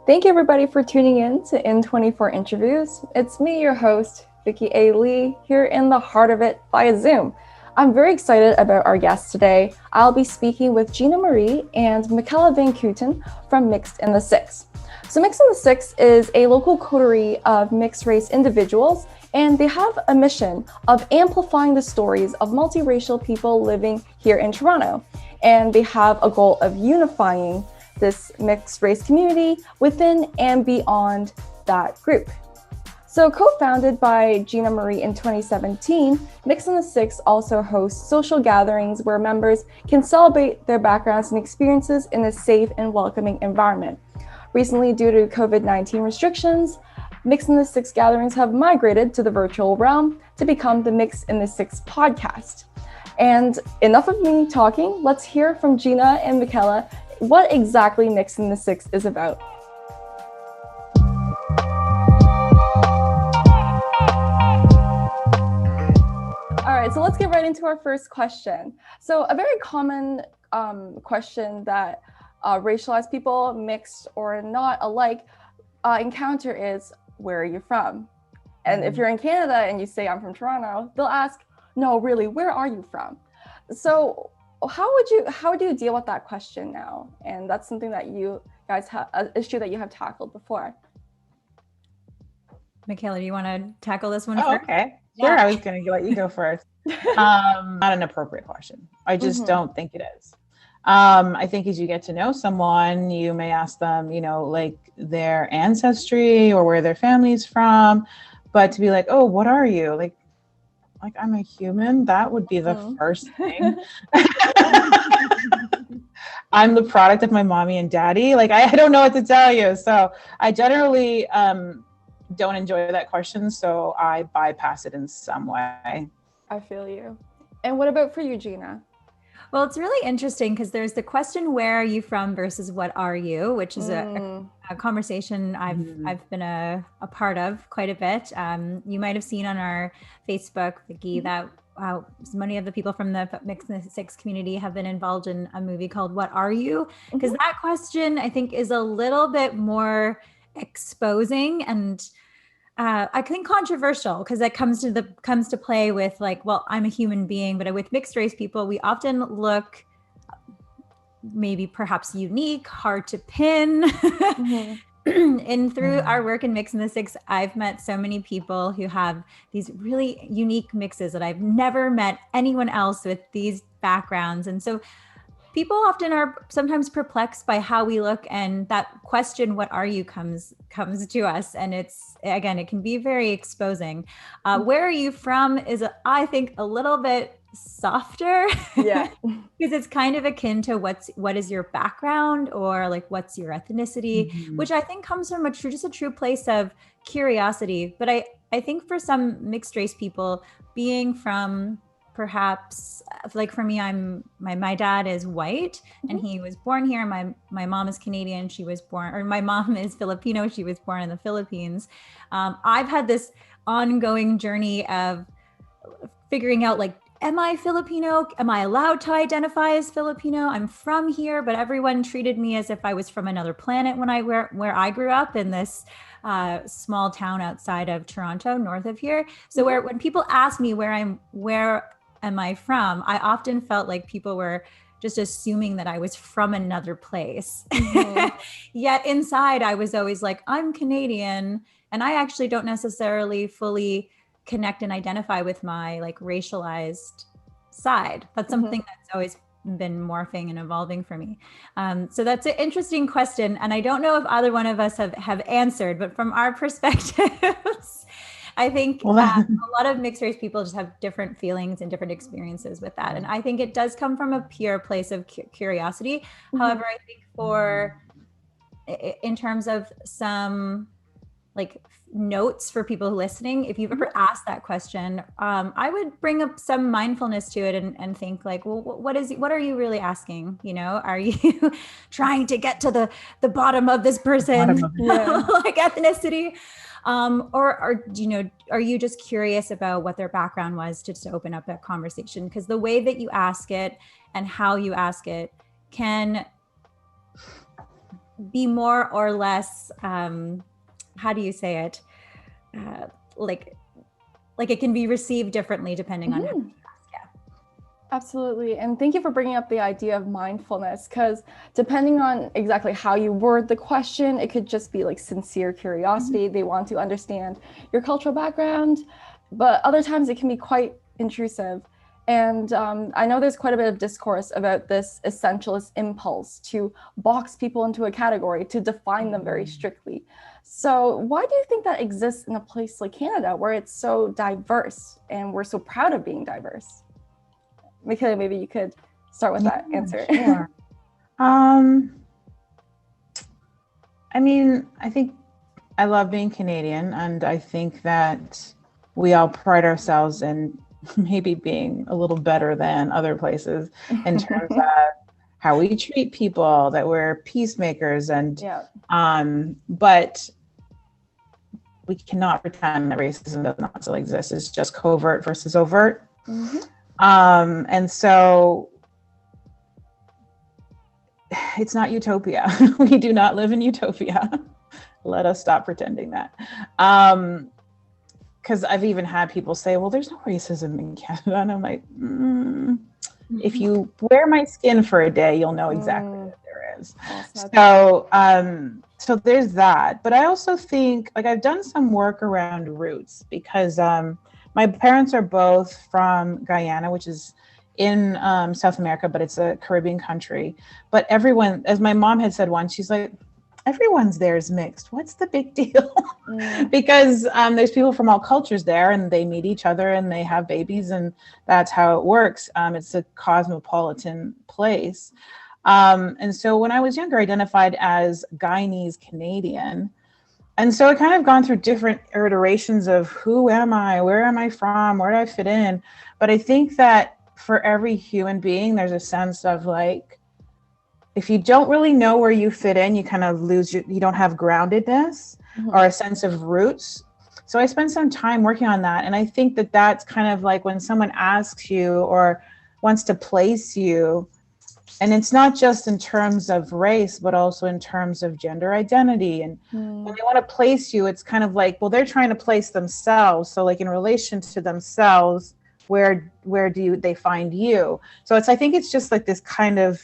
Thank you everybody for tuning in to In24 Interviews. It's me, your host, Vicki A here in the heart of it via Zoom. I'm very excited about our guests today. I'll be speaking with Gina Marie and Mykella Van Cooten from MIT6. So MIT6 is a local coterie of mixed race individuals, and they have a mission of amplifying the stories of multiracial people living here in Toronto. And they have a goal of unifying this mixed race community within and beyond that group. So co-founded by Gina Marie in 2017, MIT6 also hosts social gatherings where members can celebrate their backgrounds and experiences in a safe and welcoming environment. Recently, due to COVID-19 restrictions, MIT6 gatherings have migrated to the virtual realm to become the MIT6 podcast. And enough of me talking, let's hear from Gina and Mykella what exactly MIT6 is about. All right, so let's get right into our first question. So a very common question that racialized people, mixed or not alike, encounter is, where are you from? And if you're in Canada and you say, I'm from Toronto, they'll ask, no, really, where are you from? So how do you deal with that question now? And that's something that you guys have, an issue that you have tackled before. Mykella, do you want to tackle this one first? Okay. Sure, I was going to let you go first. Not an appropriate question. I just don't think it is. I think as you get to know someone, you may ask them, like their ancestry or where their family's from, but to be like, oh, what are you? Like I'm a human, that would be the first thing. I'm the product of my mommy and daddy. Like, I don't know what to tell you. So I generally don't enjoy that question. So I bypass it in some way. I feel you. And what about for you, Gina? Well, it's really interesting because there's the question, where are you from versus what are you, which is a conversation I've been a part of quite a bit. You might have seen on our Facebook, Vicki, that many of the people from the MIT6 community have been involved in a movie called What Are You? Because that question, I think, is a little bit more exposing and I think controversial, because it comes to play with like, well, I'm a human being, but with mixed race people, we often look maybe perhaps unique, hard to pin. And through our work in MIT6, I've met so many people who have these really unique mixes that I've never met anyone else with these backgrounds. And so people often are sometimes perplexed by how we look, and that question, what are you, comes to us. And it can be very exposing. Where are you from is, I think, a little bit softer. Yeah. Because it's kind of akin to what is your background, or like, what's your ethnicity, which I think comes from a true place of curiosity. But I think for some mixed race people, being from, perhaps, like for me, my dad is white and he was born here. My mom is Canadian. My mom is Filipino. She was born in the Philippines. I've had this ongoing journey of figuring out, like, am I Filipino? Am I allowed to identify as Filipino? I'm from here, but everyone treated me as if I was from another planet where I grew up in this small town outside of Toronto, north of here. So when people ask me where am I from, I often felt like people were just assuming that I was from another place. Yet inside, I was always like, I'm Canadian, and I actually don't necessarily fully connect and identify with my like racialized side. That's something that's always been morphing and evolving for me. So that's an interesting question. And I don't know if either one of us have answered, but from our perspectives, I think a lot of mixed race people just have different feelings and different experiences with that. And I think it does come from a pure place of curiosity. However, I think in terms of some like notes for people listening, if you've ever asked that question, I would bring up some mindfulness to it and think like, well, what are you really asking? Are you trying to get to the bottom of this person, like ethnicity? Or are you just curious about what their background was to open up that conversation? Because the way that you ask it and how you ask it can be more or less, how do you say it? Like it can be received differently depending on how. Absolutely. And thank you for bringing up the idea of mindfulness, because depending on exactly how you word the question, it could just be like sincere curiosity. They want to understand your cultural background, but other times it can be quite intrusive. And I know there's quite a bit of discourse about this essentialist impulse to box people into a category, to define them very strictly. So why do you think that exists in a place like Canada, where it's so diverse and we're so proud of being diverse? Mykella, maybe you could start with that answer. Sure. I mean, I think I love being Canadian, and I think that we all pride ourselves in maybe being a little better than other places in terms of how we treat people, that we're peacemakers, and but we cannot pretend that racism does not still exist. It's just covert versus overt. And so it's not utopia. We do not live in utopia. Let us stop pretending that. Because I've even had people say, well, there's no racism in Canada. And I'm like, if you wear my skin for a day, you'll know exactly what there is. So there's that. But I also think, like, I've done some work around roots, because my parents are both from Guyana, which is in South America, but it's a Caribbean country. But everyone, as my mom had said once, she's like, everyone's there is mixed. What's the big deal? Because there's people from all cultures there, and they meet each other and they have babies, and that's how it works. It's a cosmopolitan place. And so when I was younger, I identified as Guyanese Canadian. And so I kind of gone through different iterations of who am I, where am I from, where do I fit in? But I think that for every human being, there's a sense of like, if you don't really know where you fit in, you kind of lose you don't have groundedness or a sense of roots. So I spent some time working on that. And I think that that's kind of like when someone asks you or wants to place you, and it's not just in terms of race, but also in terms of gender identity. And when they want to place you, it's kind of like, well, they're trying to place themselves. So like in relation to themselves, where do they find you? So I think it's just like this kind of,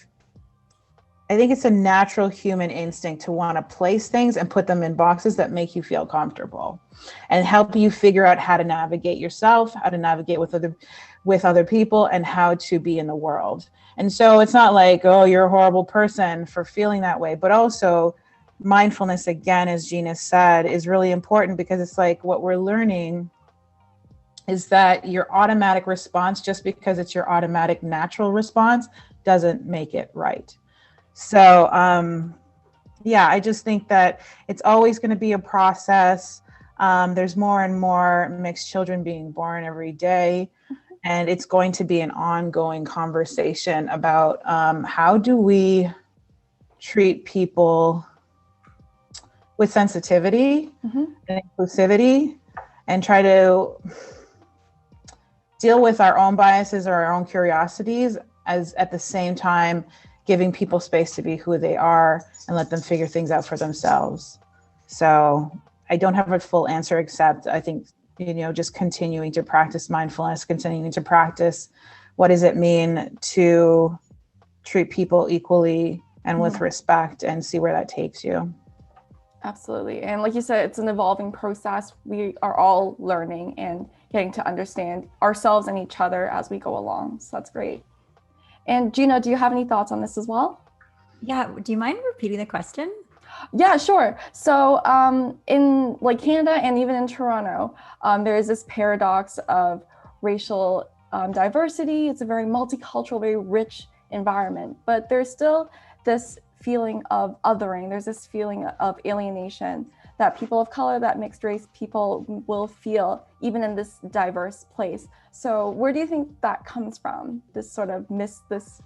I think it's a natural human instinct to want to place things and put them in boxes that make you feel comfortable and help you figure out how to navigate yourself, how to navigate with other people, and how to be in the world. And so it's not like, oh, you're a horrible person for feeling that way, but also mindfulness, again, as Gina said, is really important, because it's like what we're learning is that your automatic response, just because it's your automatic natural response, doesn't make it right. So, I just think that it's always going to be a process. There's more and more mixed children being born every day. And it's going to be an ongoing conversation about how do we treat people with sensitivity and inclusivity, and try to deal with our own biases or our own curiosities, as at the same time giving people space to be who they are and let them figure things out for themselves. So I don't have a full answer, except I think, just continuing to practice mindfulness, continuing to practice what does it mean to treat people equally and with respect, and see where that takes you. Absolutely. And like you said, it's an evolving process. We are all learning and getting to understand ourselves and each other as we go along. So that's great. And Gina, do you have any thoughts on this as well? Yeah. Do you mind repeating the question? Yeah, sure. So in like Canada and even in Toronto, there is this paradox of racial diversity. It's a very multicultural, very rich environment, but there's still this feeling of othering. There's this feeling of alienation that people of color, that mixed race people will feel even in this diverse place. So where do you think that comes from? This sort of this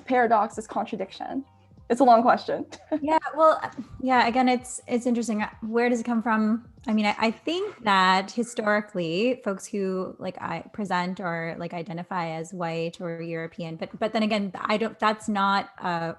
paradox, this contradiction? It's a long question. Again, it's interesting. Where does it come from? I mean, I think that historically, folks who I present or identify as white or European, but then again, that's not a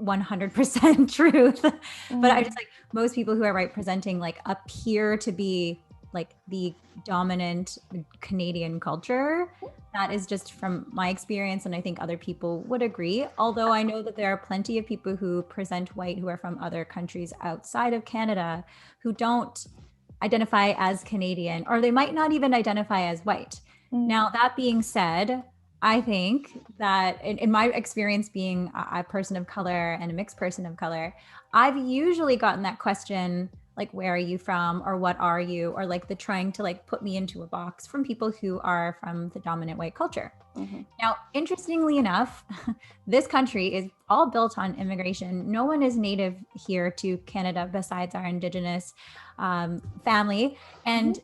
100% truth. But I just like most people who are right presenting like appear to be like the dominant Canadian culture. That is just from my experience, and I think other people would agree. Although I know that there are plenty of people who present white who are from other countries outside of Canada who don't identify as Canadian, or they might not even identify as white. Now, that being said, I think that in my experience being a person of color and a mixed person of color, I've usually gotten that question, like, where are you from? Or what are you? Or like the trying to like put me into a box from people who are from the dominant white culture. Now, interestingly enough, this country is all built on immigration. No one is native here to Canada besides our Indigenous family. And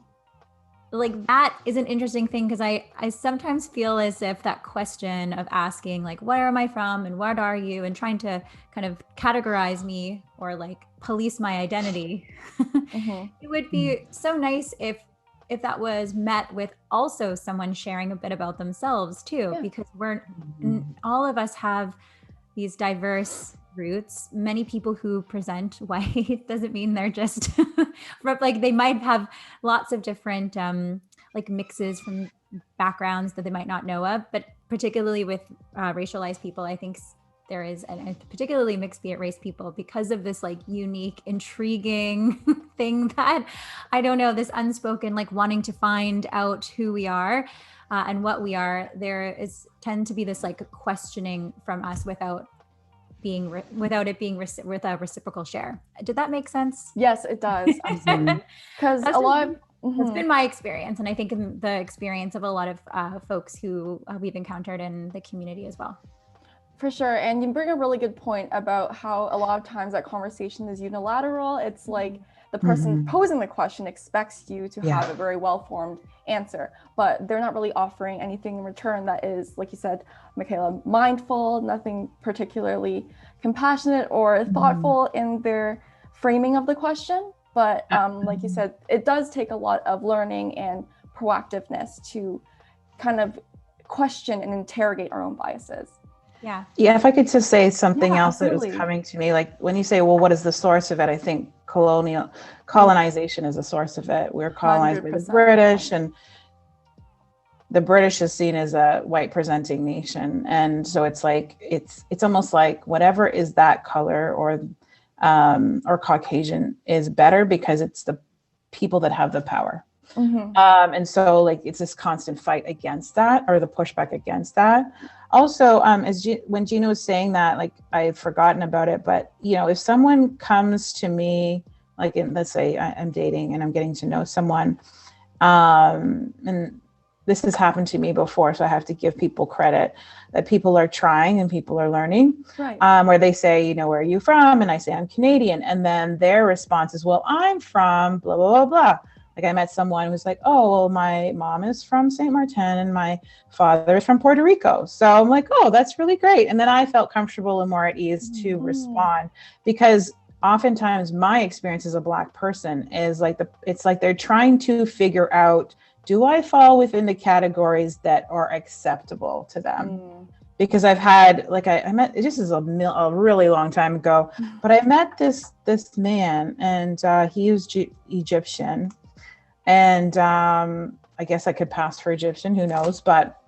like that is an interesting thing, because I sometimes feel as if that question of asking like, where am I from and what are you, and trying to kind of categorize me or like police my identity, it would be so nice if that was met with also someone sharing a bit about themselves too, because all of us have these diverse roots. Many people who present white doesn't mean they're just like, they might have lots of different like mixes from backgrounds that they might not know of, but particularly with racialized people, I think there is, and particularly mixed race people, because of this like unique, intriguing thing that, I don't know, this unspoken like wanting to find out who we are and what we are. There tend to be this like questioning from us without it being with a reciprocal share. Did that make sense? Yes, it does. Absolutely. Because that's been my experience, and I think the experience of a lot of folks who we've encountered in the community as well. For sure. And you bring a really good point about how a lot of times that conversation is unilateral. It's like the person posing the question expects you to have a very well-formed answer, but they're not really offering anything in return that is, like you said, Mykella, mindful, nothing particularly compassionate or thoughtful in their framing of the question. But like you said, it does take a lot of learning and proactiveness to kind of question and interrogate our own biases. Yeah, if I could just say something else that was coming to me, like when you say, well, what is the source of it? I think colonization is a source of it. We're colonized by the British, and the British is seen as a white presenting nation. And so it's like, it's almost like whatever is that color or Caucasian is better because it's the people that have the power. And so like, it's this constant fight against that, or the pushback against that. Also, when Gina was saying that, like, I had forgotten about it, but you know, if someone comes to me, like let's say I'm dating and I'm getting to know someone, and this has happened to me before, so I have to give people credit that people are trying and people are learning, where they say, you know, where are you from? And I say, I'm Canadian. And then their response is, well, I'm from blah, blah, blah, blah. Like I met someone who's like, oh, well, my mom is from St. Martin and my father is from Puerto Rico. So I'm like, oh, that's really great. And then I felt comfortable and more at ease to respond, because oftentimes my experience as a Black person is like it's like they're trying to figure out, do I fall within the categories that are acceptable to them? Because I've had, like, I met, this is a really long time ago, but I met this man, and he was Egyptian. And I guess I could pass for Egyptian, who knows? But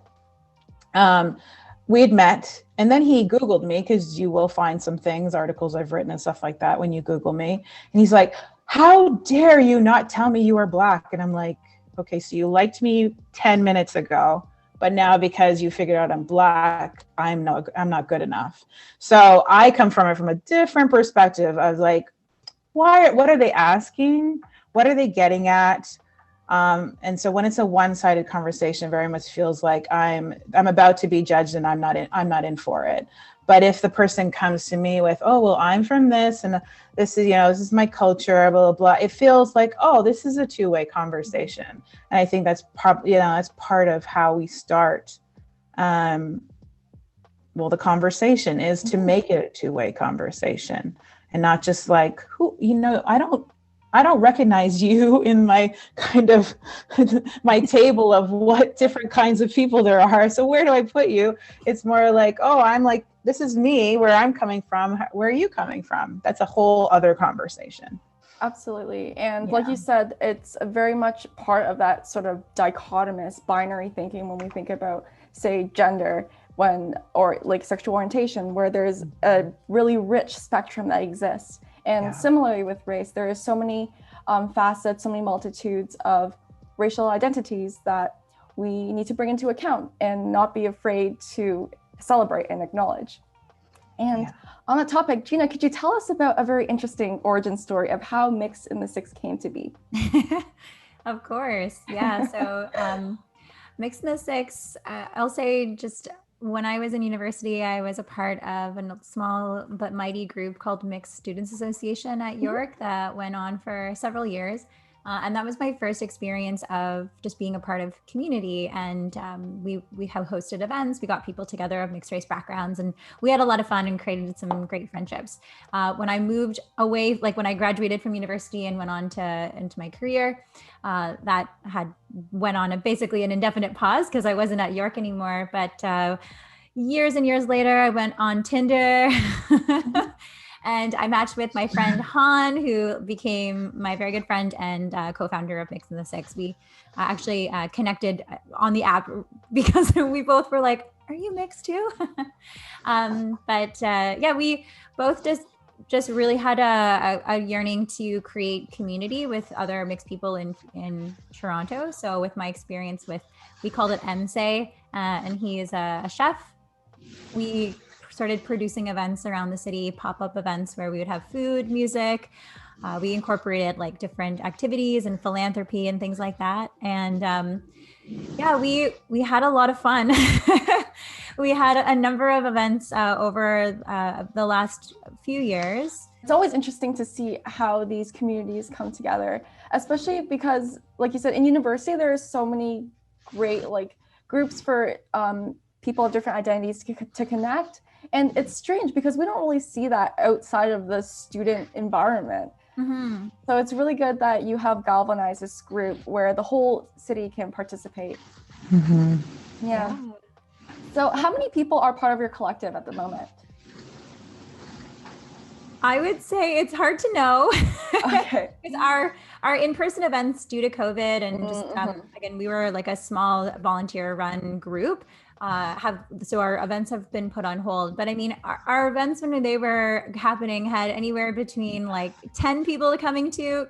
we had met, and then he Googled me, because you will find some things, articles I've written and stuff like that when you Google me. And he's like, how dare you not tell me you are Black? And I'm like, okay, so you liked me 10 minutes ago, but now because you figured out I'm Black, I'm not good enough. So I come from it from a different perspective. I was like, what are they asking? What are they getting at? And so when it's a one-sided conversation, it very much feels like I'm about to be judged and I'm not in for it. But if the person comes to me with, oh, well, I'm from this, and this is, this is my culture, blah, blah, blah, it feels like, oh, this is a two-way conversation. And I think that's that's part of how we start. The conversation is to make it a two-way conversation, and not just like, I don't recognize you in my kind of my table of what different kinds of people there are. So where do I put you? It's more like, oh, I'm like, this is me, where I'm coming from. Where are you coming from? That's a whole other conversation. Absolutely. And like you said, it's very much part of that sort of dichotomous binary thinking when we think about, say, gender, or like sexual orientation, where there's a really rich spectrum that exists. And similarly with race, there is so many facets, so many multitudes of racial identities that we need to bring into account and not be afraid to celebrate and acknowledge. And on that topic, Gina, could you tell us about a very interesting origin story of how MITS6 came to be? Of course. Yeah. So MITS6, I'll say just when I was in university, I was a part of a small but mighty group called Mixed Students Association at York that went on for several years. And that was my first experience of just being a part of community. And we have hosted events. We got people together of mixed race backgrounds, and we had a lot of fun and created some great friendships. When I moved away, like when I graduated from university and went on into my career, that went on basically an indefinite pause because I wasn't at York anymore. But years and years later, I went on Tinder. And I matched with my friend Han, who became my very good friend and co-founder of MITS6. We actually connected on the app because we both were like, "Are you mixed too?" But we both just really had a yearning to create community with other mixed people in Toronto. So with my experience we called it MSay, and he is a chef. We started producing events around the city, pop-up events where we would have food, music. We incorporated like different activities and philanthropy and things like that. And we had a lot of fun. We had a number of events over the last few years. It's always interesting to see how these communities come together, especially because, like you said, in university, there are so many great like groups for people of different identities to connect. And it's strange because we don't really see that outside of the student environment. Mm-hmm. So it's really good that you have galvanized this group where the whole city can participate. Mm-hmm. Yeah. So how many people are part of your collective at the moment? I would say it's hard to know. Okay. Because our in-person events due to COVID and just again, we were like a small volunteer-run group. So our events have been put on hold. But I mean, our events when they were happening had anywhere between like 10 people coming to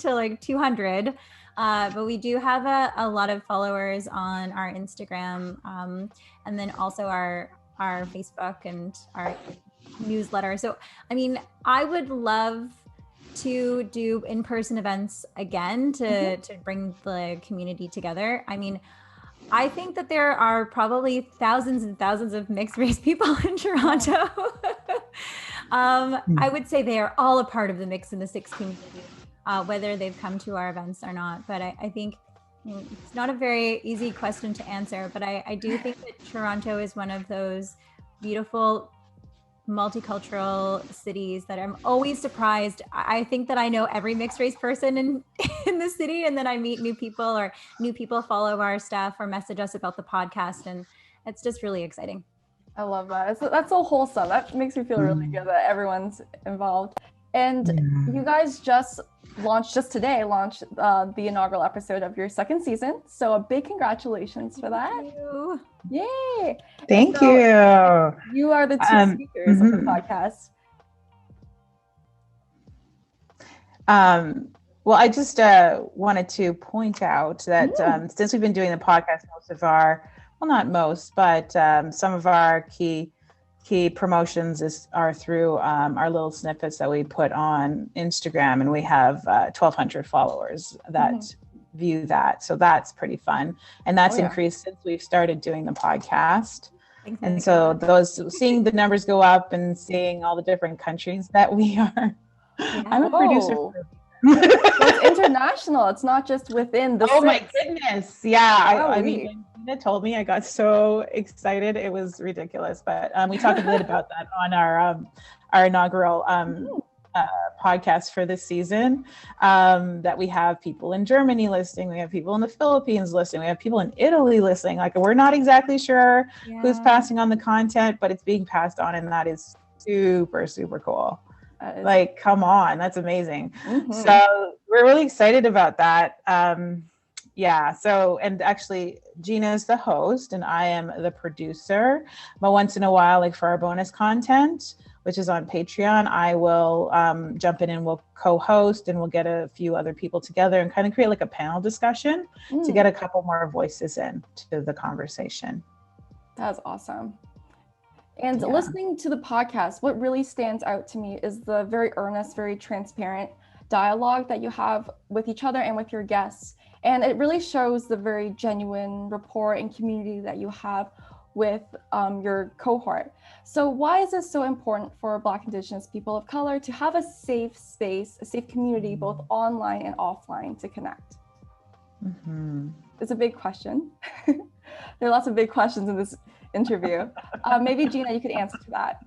like 200. But we do have a lot of followers on our Instagram, and then also our Facebook and our newsletter. So, I mean, I would love to do in-person events again to bring the community together. I mean, I think that there are probably thousands and thousands of mixed race people in Toronto. I would say they are all a part of the MITS6 community, whether they've come to our events or not. But I think it's not a very easy question to answer, but I do think that Toronto is one of those beautiful multicultural cities that I'm always surprised. I think that I know every mixed race person in the city, and then I meet new people or new people follow our stuff or message us about the podcast, and it's just really exciting. I love that. That's so wholesome. That makes me feel really good that everyone's involved. And you guys just today launched the inaugural episode of your second season. So a big congratulations for that. Thank you. Yay. Thank you. You are the two speakers of the podcast. Well, I just wanted to point out that since we've been doing the podcast, not most, but some of our key promotions are through our little snippets that we put on Instagram, and we have 1,200 followers that view that. So that's pretty fun. And that's increased since we've started doing the podcast. And so seeing the numbers go up and seeing all the different countries that we are. Yeah. I'm a producer. So it's international. It's not just within the my goodness. Yeah. I mean, when Gina told me, I got so excited. It was ridiculous. But we talked a bit about that on our inaugural podcast for this season, that we have people in Germany listening, we have people in the Philippines listening, we have people in Italy listening. Like, we're not exactly sure who's passing on the content, but it's being passed on, and that is super, super cool. Like, come on, that's amazing. So we're really excited about that. Yeah. So, and actually Gina is the host and I am the producer, but once in a while, like for our bonus content, which is on Patreon, I will jump in and we'll co-host, and we'll get a few other people together and kind of create like a panel discussion to get a couple more voices in to the conversation. That's awesome. And listening to the podcast, what really stands out to me is the very earnest, very transparent dialogue that you have with each other and with your guests. And it really shows the very genuine rapport and community that you have with your cohort. So why is it so important for Black, Indigenous people of color to have a safe space, a safe community, both online and offline, to connect? It's a big question. There are lots of big questions in this interview. Maybe Gina, you could answer to that.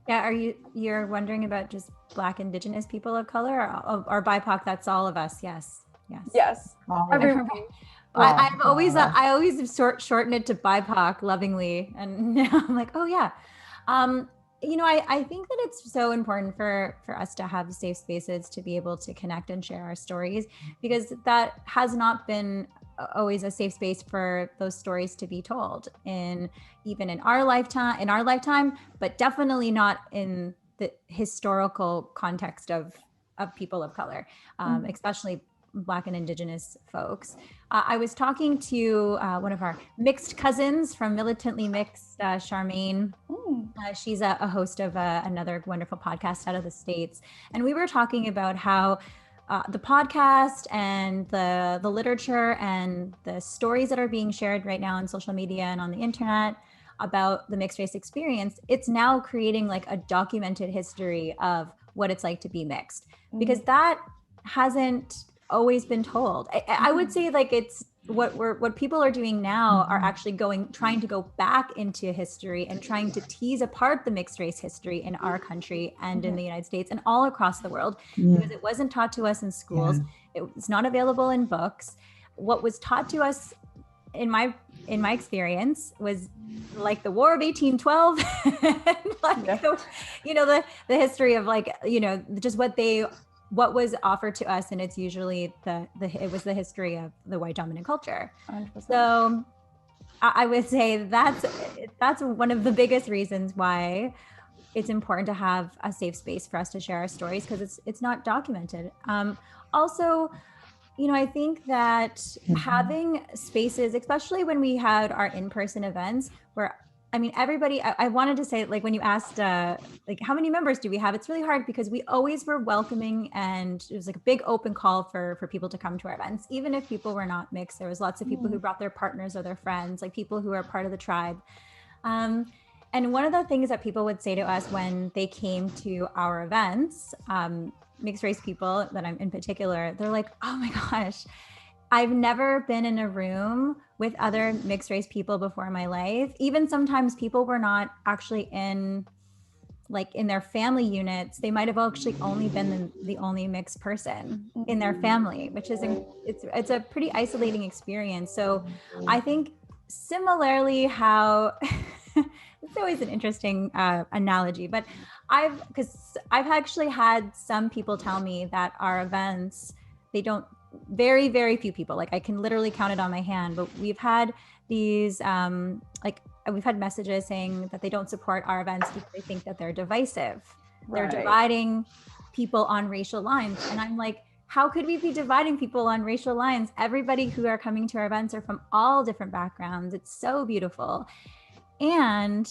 Yeah, you're wondering about just Black, Indigenous people of color, or BIPOC? That's all of us. Yes. I always shorten it to BIPOC lovingly, and now I'm like, oh yeah. I think that it's so important for us to have safe spaces to be able to connect and share our stories, because that has not been always a safe space for those stories to be told even in our lifetime, but definitely not in the historical context of people of color, especially Black and Indigenous folks. I was talking to one of our mixed cousins from Militantly Mixed, Charmaine. She's a host of another wonderful podcast out of the States. And we were talking about how the podcast and the literature and the stories that are being shared right now on social media and on the internet about the mixed race experience, it's now creating like a documented history of what it's like to be mixed, because that hasn't always been told. I would say like it's what people are doing now are actually trying to go back into history and trying to tease apart the mixed race history in our country and in the United States and all across the world, because it wasn't taught to us in schools. It's not available in books. What was taught to us in my experience was like the War of 1812, and the history of just what was offered to us, and it's usually it was the history of the white dominant culture. 100%. So I would say that's one of the biggest reasons why it's important to have a safe space for us to share our stories, because it's not documented. Also, I think that having spaces, especially when we had our in-person events, where everybody, I wanted to say, like, when you asked, like, how many members do we have? It's really hard because we always were welcoming, and it was like a big open call for people to come to our events. Even if people were not mixed, there was lots of people who brought their partners or their friends, like people who are part of the tribe. And one of the things that people would say to us when they came to our events, mixed race people that I'm in particular, they're like, oh my gosh, I've never been in a room with other mixed race people before in my life. Even sometimes people were not actually in their family units. They might have actually only been the only mixed person in their family, which is, it's a pretty isolating experience. So I think similarly how, it's always an interesting analogy, but I've actually had some people tell me that our events, very, very few people, like I can literally count it on my hand, but we've had these, we've had messages saying that they don't support our events because they think that they're divisive. Right. They're dividing people on racial lines. And I'm like, how could we be dividing people on racial lines? Everybody who are coming to our events are from all different backgrounds. It's so beautiful. And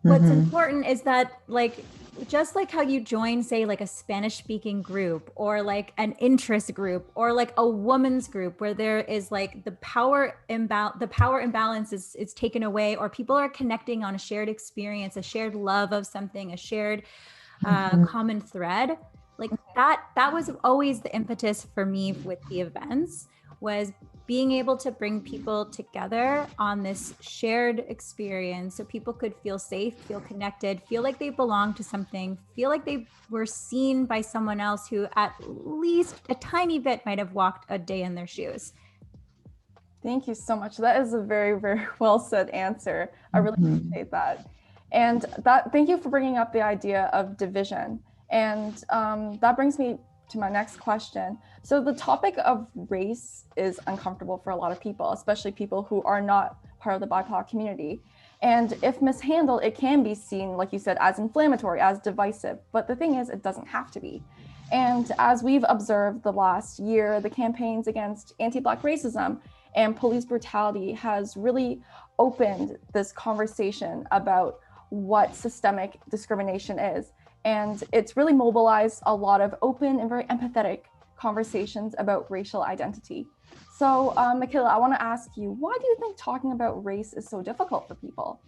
what's important is that, like, just like how you join, say, like a Spanish speaking group or like an interest group or like a woman's group where there is like the power imbalance is taken away, or people are connecting on a shared experience, a shared love of something, a shared common thread. Like that was always the impetus for me with the events, was being able to bring people together on this shared experience so people could feel safe, feel connected, feel like they belong to something, feel like they were seen by someone else who at least a tiny bit might have walked a day in their shoes. Thank you so much. That is a very, very well said answer. I really appreciate that. And thank you for bringing up the idea of division. And that brings me to my next question. So the topic of race is uncomfortable for a lot of people, especially people who are not part of the BIPOC community. And if mishandled, it can be seen, like you said, as inflammatory, as divisive. But the thing is, it doesn't have to be. And as we've observed the last year, the campaigns against anti-Black racism and police brutality has really opened this conversation about what systemic discrimination is. And it's really mobilized a lot of open and very empathetic conversations about racial identity. So, Mykella, I want to ask you, why do you think talking about race is so difficult for people?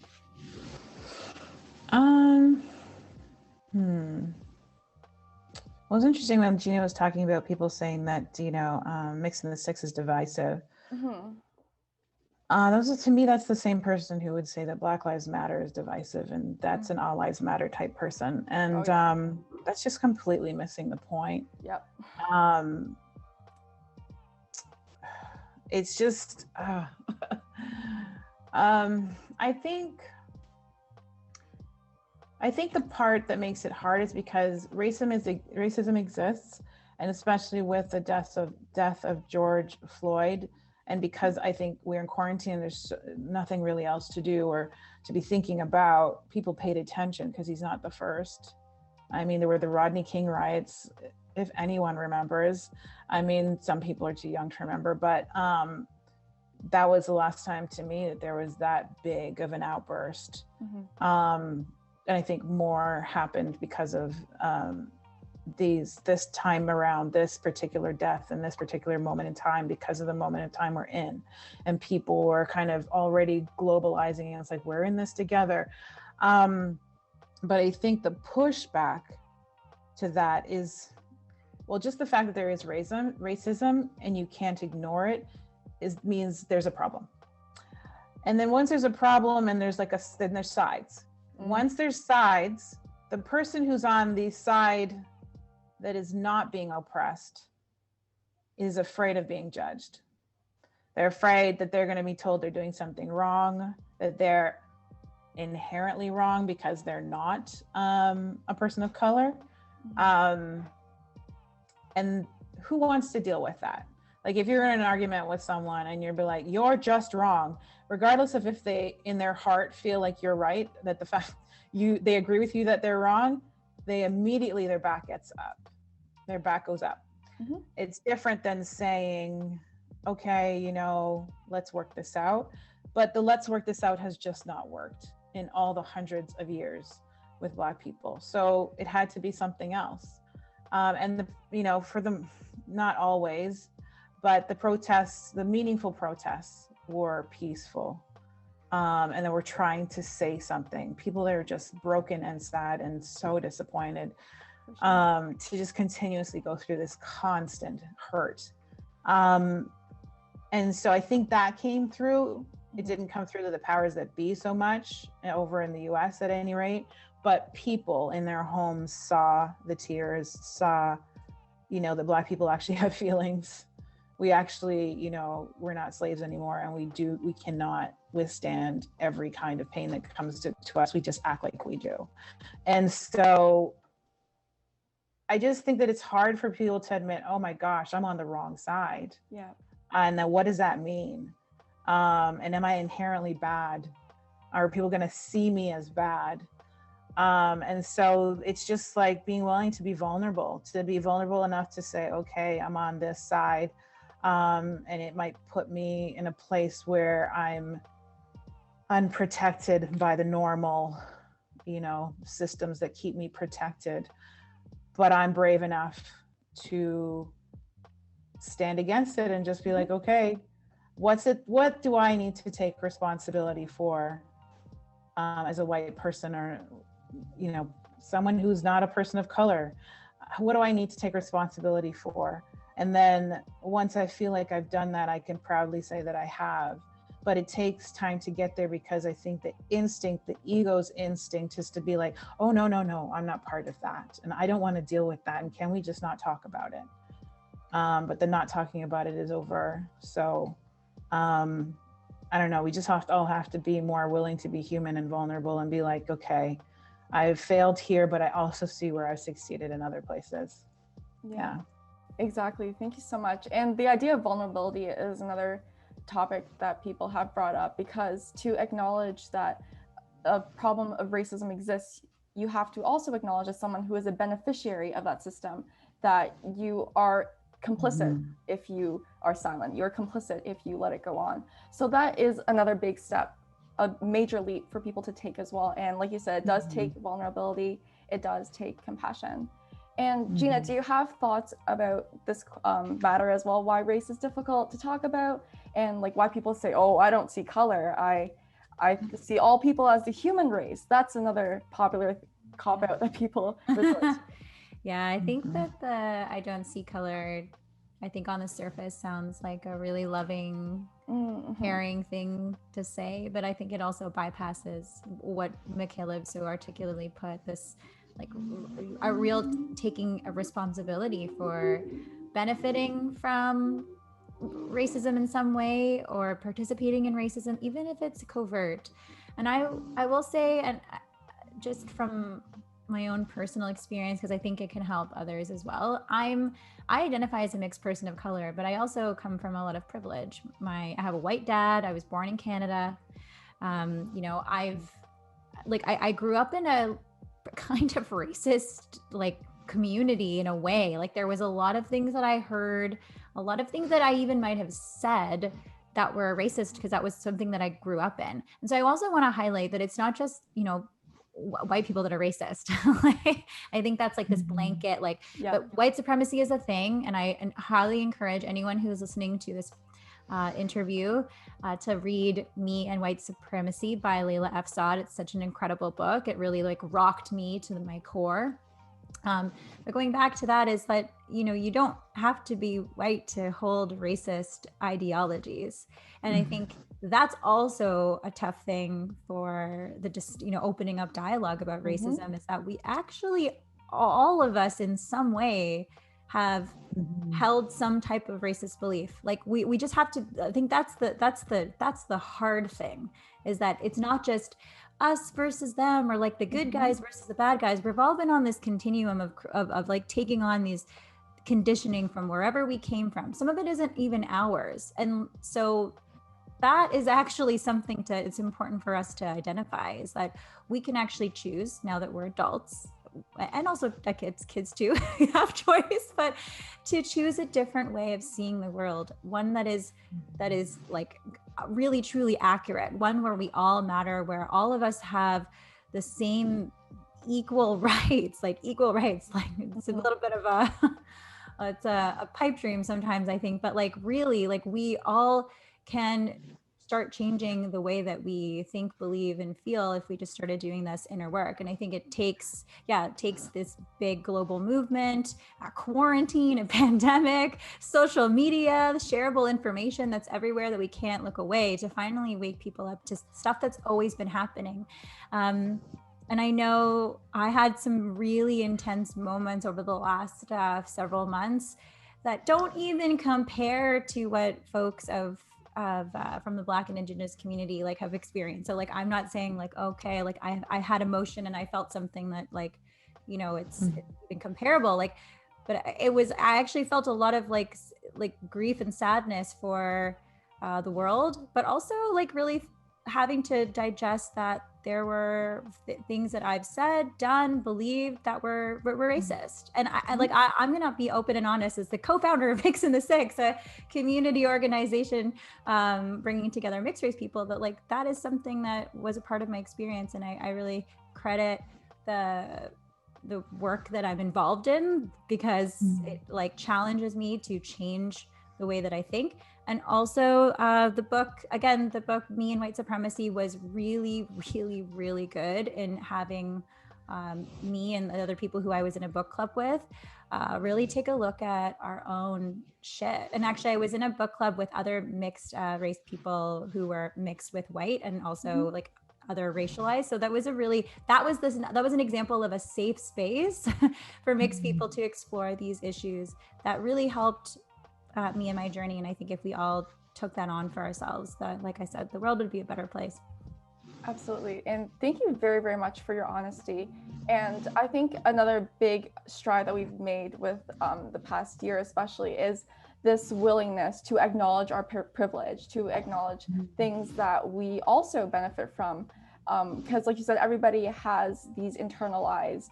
Well, it was interesting when Gina was talking about people saying that, mixing the six is divisive. To me, that's the same person who would say that Black Lives Matter is divisive, and that's an All Lives Matter type person. And that's just completely missing the point. Yep. It's just, I think the part that makes it hard is because racism exists, and especially with the death of George Floyd. And because I think we're in quarantine, there's nothing really else to do or to be thinking about, people paid attention because he's not the first. I mean, there were the Rodney King riots, if anyone remembers. I mean, some people are too young to remember, but that was the last time to me that there was that big of an outburst. And I think more happened because of this time around, this particular death and this particular moment in time, because of the moment in time we're in, and people were kind of already globalizing, and it's like, we're in this together. But I think the pushback to that is, well, just the fact that there is racism and you can't ignore it means there's a problem. And then once there's a problem and there's then there's sides. Once there's sides, the person who's on the side that is not being oppressed is afraid of being judged. They're afraid that they're going to be told they're doing something wrong, that they're inherently wrong because they're not a person of color. And who wants to deal with that? Like, if you're in an argument with someone and you're like, you're just wrong, regardless of if they in their heart feel like you're right, that the fact they agree with you that they're wrong, they immediately, their back goes up. It's different than saying, okay, let's work this out. But the let's work this out has just not worked in all the hundreds of years with Black people. So it had to be something else. And for them, not always, but the protests, the meaningful protests, were peaceful. And they were trying to say something. People that are just broken and sad and so disappointed, to just continuously go through this constant hurt. And so I think that came through. It didn't come through to the powers that be so much over in the US at any rate, but people in their homes saw the tears, saw, that Black people actually have feelings. We actually, we're not slaves anymore, and we cannot withstand every kind of pain that comes to us. We just act like we do. And so I just think that it's hard for people to admit, oh my gosh, I'm on the wrong side. Yeah. And then what does that mean? And am I inherently bad? Are people going to see me as bad? And so it's just like being willing to be vulnerable enough to say, okay, I'm on this side. And it might put me in a place where I'm unprotected by the normal, systems that keep me protected. But I'm brave enough to stand against it and just be like, okay, what do I need to take responsibility for as a white person, or, someone who's not a person of color? What do I need to take responsibility for? And then once I feel like I've done that, I can proudly say that I have. But it takes time to get there, because I think the instinct, the ego's instinct, is to be like, oh, no, I'm not part of that. And I don't want to deal with that. And can we just not talk about it? But the not talking about it is over. So I don't know, we just all have to be more willing to be human and vulnerable and be like, okay, I've failed here, but I also see where I've succeeded in other places. Yeah. Exactly. Thank you so much. And the idea of vulnerability is another topic that people have brought up, because to acknowledge that a problem of racism exists, you have to also acknowledge, as someone who is a beneficiary of that system, that you are complicit if you are silent. You're complicit if you let it go on. So that is another big step, a major leap for people to take as well. And like you said, it does take vulnerability. It does take compassion. And Gina, do you have thoughts about this matter as well? Why race is difficult to talk about, and like why people say, "Oh, I don't see color. I see all people as the human race." That's another popular cop-out that people resort to. Yeah, I think that the I don't see color, I think on the surface sounds like a really loving, caring thing to say, but I think it also bypasses what Mykella so articulately put, this like a real taking a responsibility for benefiting from racism in some way, or participating in racism, even if it's covert. And I will say, and just from my own personal experience, because I think it can help others as well, I identify as a mixed person of color, but I also come from a lot of privilege. I have a white dad. I was born in Canada. You know, I grew up in a kind of racist like community in a way. Like there was a lot of things that I heard, a lot of things that I even might have said that were racist, because that was something that I grew up in. And so I also want to highlight that it's not just, you know, white people that are racist. I think that's like this blanket, like, but white supremacy is a thing. And I highly encourage anyone who's listening to this interview to read Me and White Supremacy by Layla F. Saad. It's such an incredible book. It really like rocked me to my core. But going back to that is that, you know, you don't have to be white to hold racist ideologies. And I think that's also a tough thing for the just, you know, opening up dialogue about racism, is that we actually, all of us in some way have held some type of racist belief. Like we just have to, I think that's the hard thing, is that it's not just us versus them, or like the good guys versus the bad guys. We've all been on this continuum of like taking on these conditioning from wherever we came from. Some of it isn't even ours. And so that is actually something it's important for us to identify, is that we can actually choose, now that we're adults, and also kids too, have choice, but to choose a different way of seeing the world, one that is like really truly accurate, one where we all matter, where all of us have the same equal rights, like it's a little bit of it's a pipe dream sometimes, I think, but like really, like we all can start changing the way that we think, believe, and feel if we just started doing this inner work. And I think it takes this big global movement, a quarantine, a pandemic, social media, shareable information that's everywhere that we can't look away, to finally wake people up to stuff that's always been happening. And I know I had some really intense moments over the last several months that don't even compare to what folks from the Black and Indigenous community like have experienced. So like, I'm not saying like, okay, like I had emotion and I felt something that like, you know, it's even comparable, like, but I actually felt a lot of like grief and sadness for the world, but also like really having to digest that there were things that I've said, done, believed that were racist. And I'm gonna be open and honest, as the co-founder of MIX6, a community organization bringing together mixed race people, that like that is something that was a part of my experience, and I really credit the work that I'm involved in, because it like challenges me to change the way that I think. And also the book Me and White Supremacy was really, really, really good in having me and the other people who I was in a book club with really take a look at our own shit. And actually, I was in a book club with other mixed race people who were mixed with white and also like other racialized. So that was that was an example of a safe space for mixed people to explore these issues that really helped me in my journey. And I think if we all took that on for ourselves, that, like I said, the world would be a better place. Absolutely. And thank you very, very much for your honesty. And I think another big stride that we've made with the past year, especially, is this willingness to acknowledge our privilege, to acknowledge things that we also benefit from. Because like you said, everybody has these internalized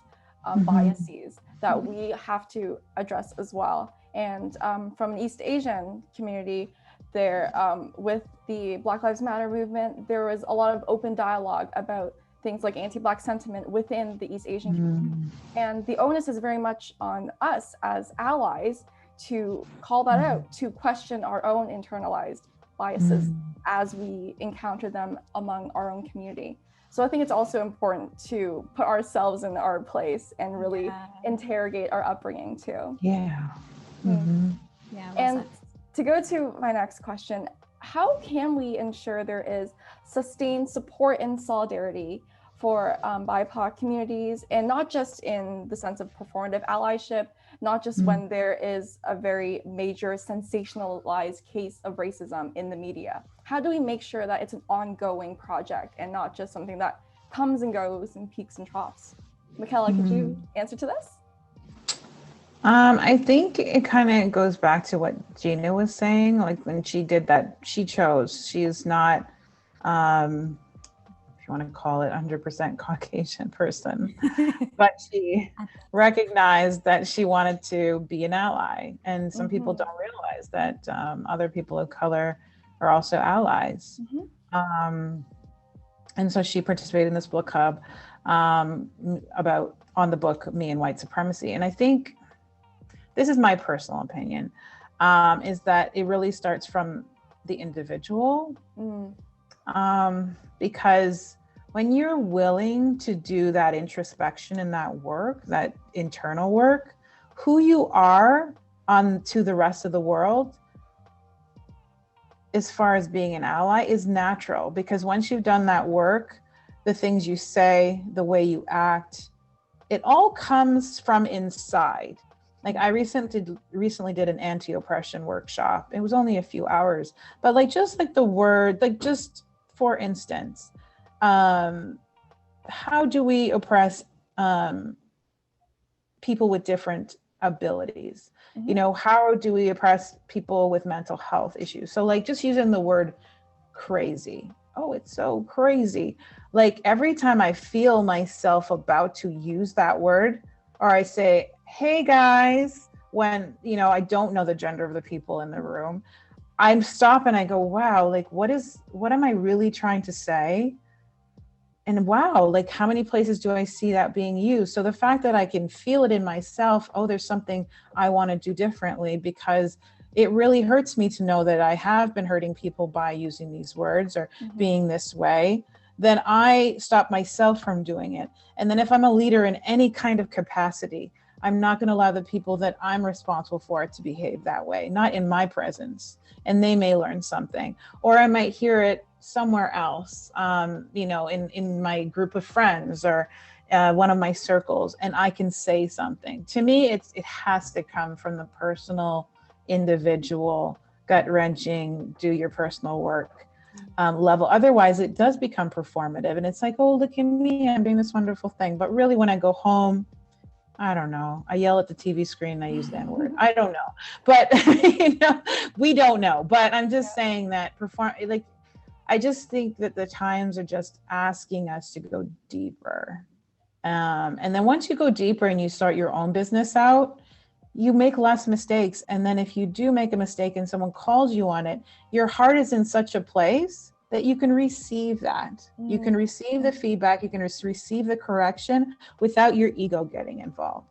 biases that we have to address as well. And from an East Asian community, there with the Black Lives Matter movement, there was a lot of open dialogue about things like anti-Black sentiment within the East Asian community. And the onus is very much on us as allies to call that out, to question our own internalized biases as we encounter them among our own community. So I think it's also important to put ourselves in our place and really interrogate our upbringing too. Yeah. Yeah. And to go to my next question, how can we ensure there is sustained support and solidarity for BIPOC communities, and not just in the sense of performative allyship, not just when there is a very major sensationalized case of racism in the media? How do we make sure that it's an ongoing project and not just something that comes and goes and peaks and troughs? Mykella, could you answer to this? I think it kind of goes back to what Gina was saying. Like when she did that, she is not, if you want to call it 100% Caucasian person, but she recognized that she wanted to be an ally. And some people don't realize that other people of color are also allies. And so she participated in this book club on the book, Me and White Supremacy. And I think, this is my personal opinion, is that it really starts from the individual. Because when you're willing to do that introspection and that work, that internal work, who you are to the rest of the world, as far as being an ally, is natural. Because once you've done that work, the things you say, the way you act, it all comes from inside. Like I recently did an anti-oppression workshop. It was only a few hours, but like just like the word, like just for instance, how do we oppress people with different abilities? You know, how do we oppress people with mental health issues? So like just using the word crazy. Oh, it's so crazy. Like every time I feel myself about to use that word, or I say, hey guys, when, you know, I don't know the gender of the people in the room, I stop and I go, wow, like what am I really trying to say? And wow, like how many places do I see that being used? So the fact that I can feel it in myself, oh, there's something I want to do differently, because it really hurts me to know that I have been hurting people by using these words or being this way. Then I stop myself from doing it. And then if I'm a leader in any kind of capacity, I'm not going to allow the people that I'm responsible for to behave that way, not in my presence. And they may learn something, or I might hear it somewhere else, you know, in my group of friends or one of my circles, and I can say something. To me, it has to come from the personal, individual, gut-wrenching, do your personal work level. Otherwise, it does become performative. And it's like, oh, look at me, I'm doing this wonderful thing. But really, when I go home, I don't know. I yell at the TV screen and I use the N-word. I don't know. But, you know, we don't know. But I'm just saying that I just think that the times are just asking us to go deeper. And then once you go deeper and you start your own business out, you make less mistakes. And then if you do make a mistake and someone calls you on it, your heart is in such a place that you can receive that. You can receive the feedback, you can receive the correction without your ego getting involved.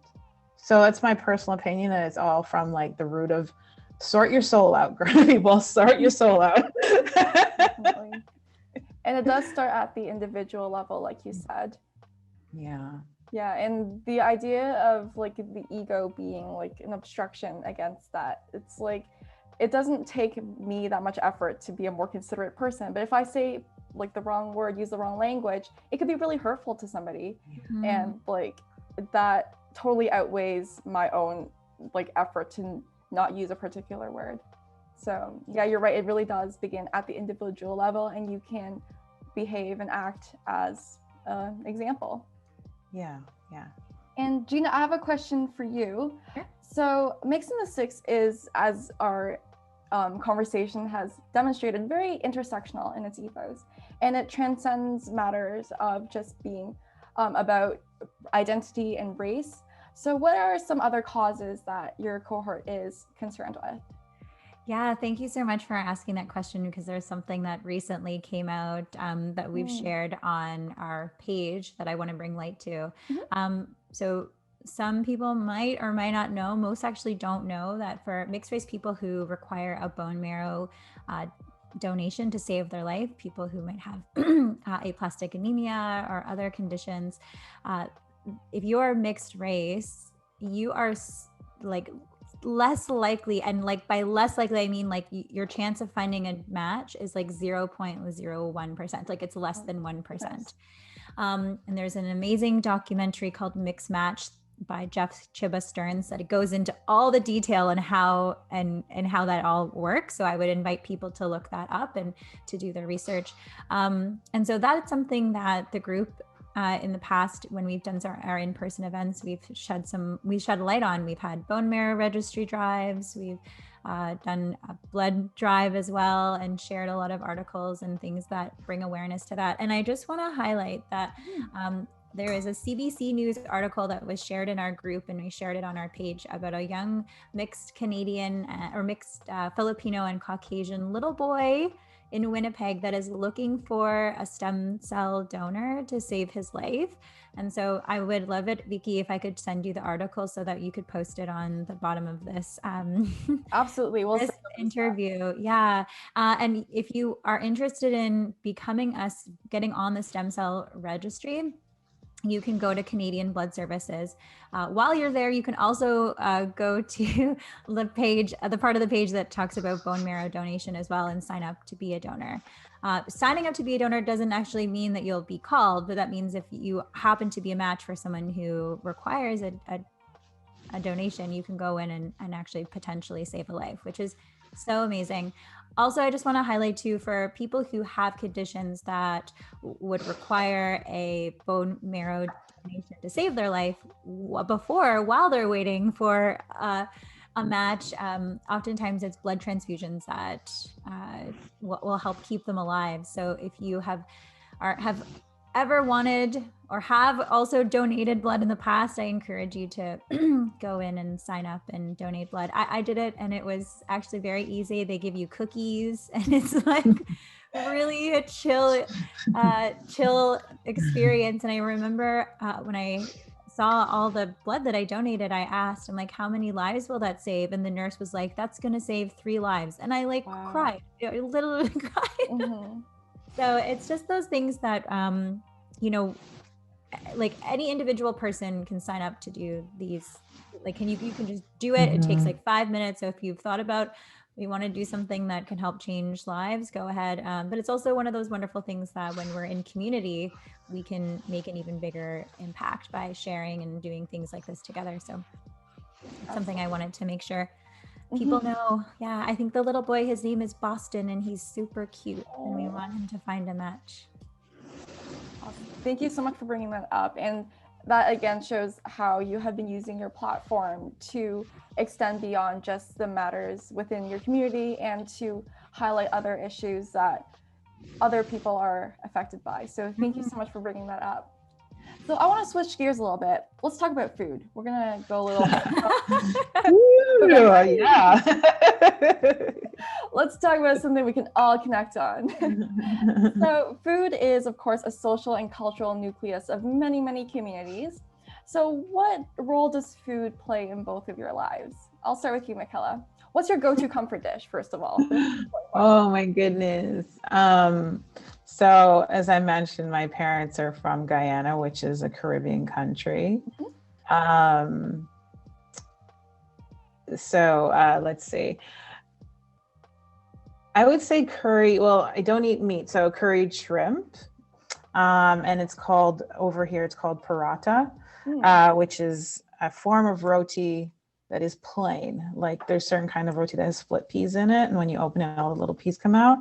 So that's my personal opinion, and it's all from like the root of sort your soul out, people, sort your soul out. And it does start at the individual level, like you said. Yeah. Yeah, and the idea of like the ego being like an obstruction against that, it's like it doesn't take me that much effort to be a more considerate person. But if I say like the wrong word, use the wrong language, it could be really hurtful to somebody. And like that totally outweighs my own like effort to not use a particular word. So yeah, you're right. It really does begin at the individual level, and you can behave and act as an example. Yeah. And Gina, I have a question for you. Sure. So MIT6 is, as our conversation has demonstrated, very intersectional in its ethos, and it transcends matters of just being about identity and race. So what are some other causes that your cohort is concerned with? Yeah, thank you so much for asking that question, because there's something that recently came out that we've shared on our page that I want to bring light to. So some people might or might not know, most actually don't know, that for mixed race people who require a bone marrow donation to save their life, people who might have aplastic anemia or other conditions, if you're mixed race, you are like less likely, and like by less likely I mean like your chance of finding a match is like 0.01%, like it's less than 1%. And there's an amazing documentary called Mixed Match by Jeff Chiba Stearns that it goes into all the detail and how that all works. So I would invite people to look that up and to do their research. And so that's something that the group in the past, when we've done our in-person events, we've shed light on. We've had bone marrow registry drives. We've done a blood drive as well, and shared a lot of articles and things that bring awareness to that. And I just want to highlight that there is a CBC News article that was shared in our group, and we shared it on our page, about a young mixed Canadian or mixed Filipino and Caucasian little boy in Winnipeg that is looking for a stem cell donor to save his life. And so I would love it, Vicki, if I could send you the article so that you could post it on the bottom of this absolutely this interview. Yeah. And if you are interested in getting on the stem cell registry, you can go to Canadian Blood Services. While you're there, you can also go to the part of the page that talks about bone marrow donation as well, and sign up to be a donor. Signing up to be a donor doesn't actually mean that you'll be called, but that means if you happen to be a match for someone who requires a donation, you can go in and actually potentially save a life, which is so amazing. Also, I just want to highlight too, for people who have conditions that would require a bone marrow donation to save their life while they're waiting for a match, oftentimes it's blood transfusions that will help keep them alive. So if you have ever wanted or have also donated blood in the past, I encourage you to go in and sign up and donate blood. I did it, and it was actually very easy. They give you cookies, and it's like really a chill experience. And I remember when I saw all the blood that I donated, I asked, I'm like, how many lives will that save? And the nurse was like, that's going to save 3 lives. And I cried, I literally cried. So it's just those things that, like any individual person can sign up to do these. Like, you can just do it. It takes like 5 minutes. So if you've thought about, you want to do something that can help change lives, go ahead. But it's also one of those wonderful things that when we're in community, we can make an even bigger impact by sharing and doing things like this together. So it's something I wanted to make sure people know. Yeah, I think the little boy, his name is Boston, and he's super cute, and we want him to find a match. Awesome. Thank you so much for bringing that up. And that again shows how you have been using your platform to extend beyond just the matters within your community and to highlight other issues that other people are affected by. So thank you so much for bringing that up. So I want to switch gears a little bit. Let's talk about food. We're going to go a little yeah. Let's talk about something we can all connect on. So food is, of course, a social and cultural nucleus of many, many communities. So what role does food play in both of your lives? I'll start with you, Mykella. What's your go-to comfort dish, first of all? Oh my goodness. So as I mentioned, my parents are from Guyana, which is a Caribbean country. Let's see. I would say curry. Well, I don't eat meat, so curried shrimp. And it's called, over here, it's called paratha, which is a form of roti that is plain. Like there's certain kind of roti that has split peas in it. And when you open it, all the little peas come out.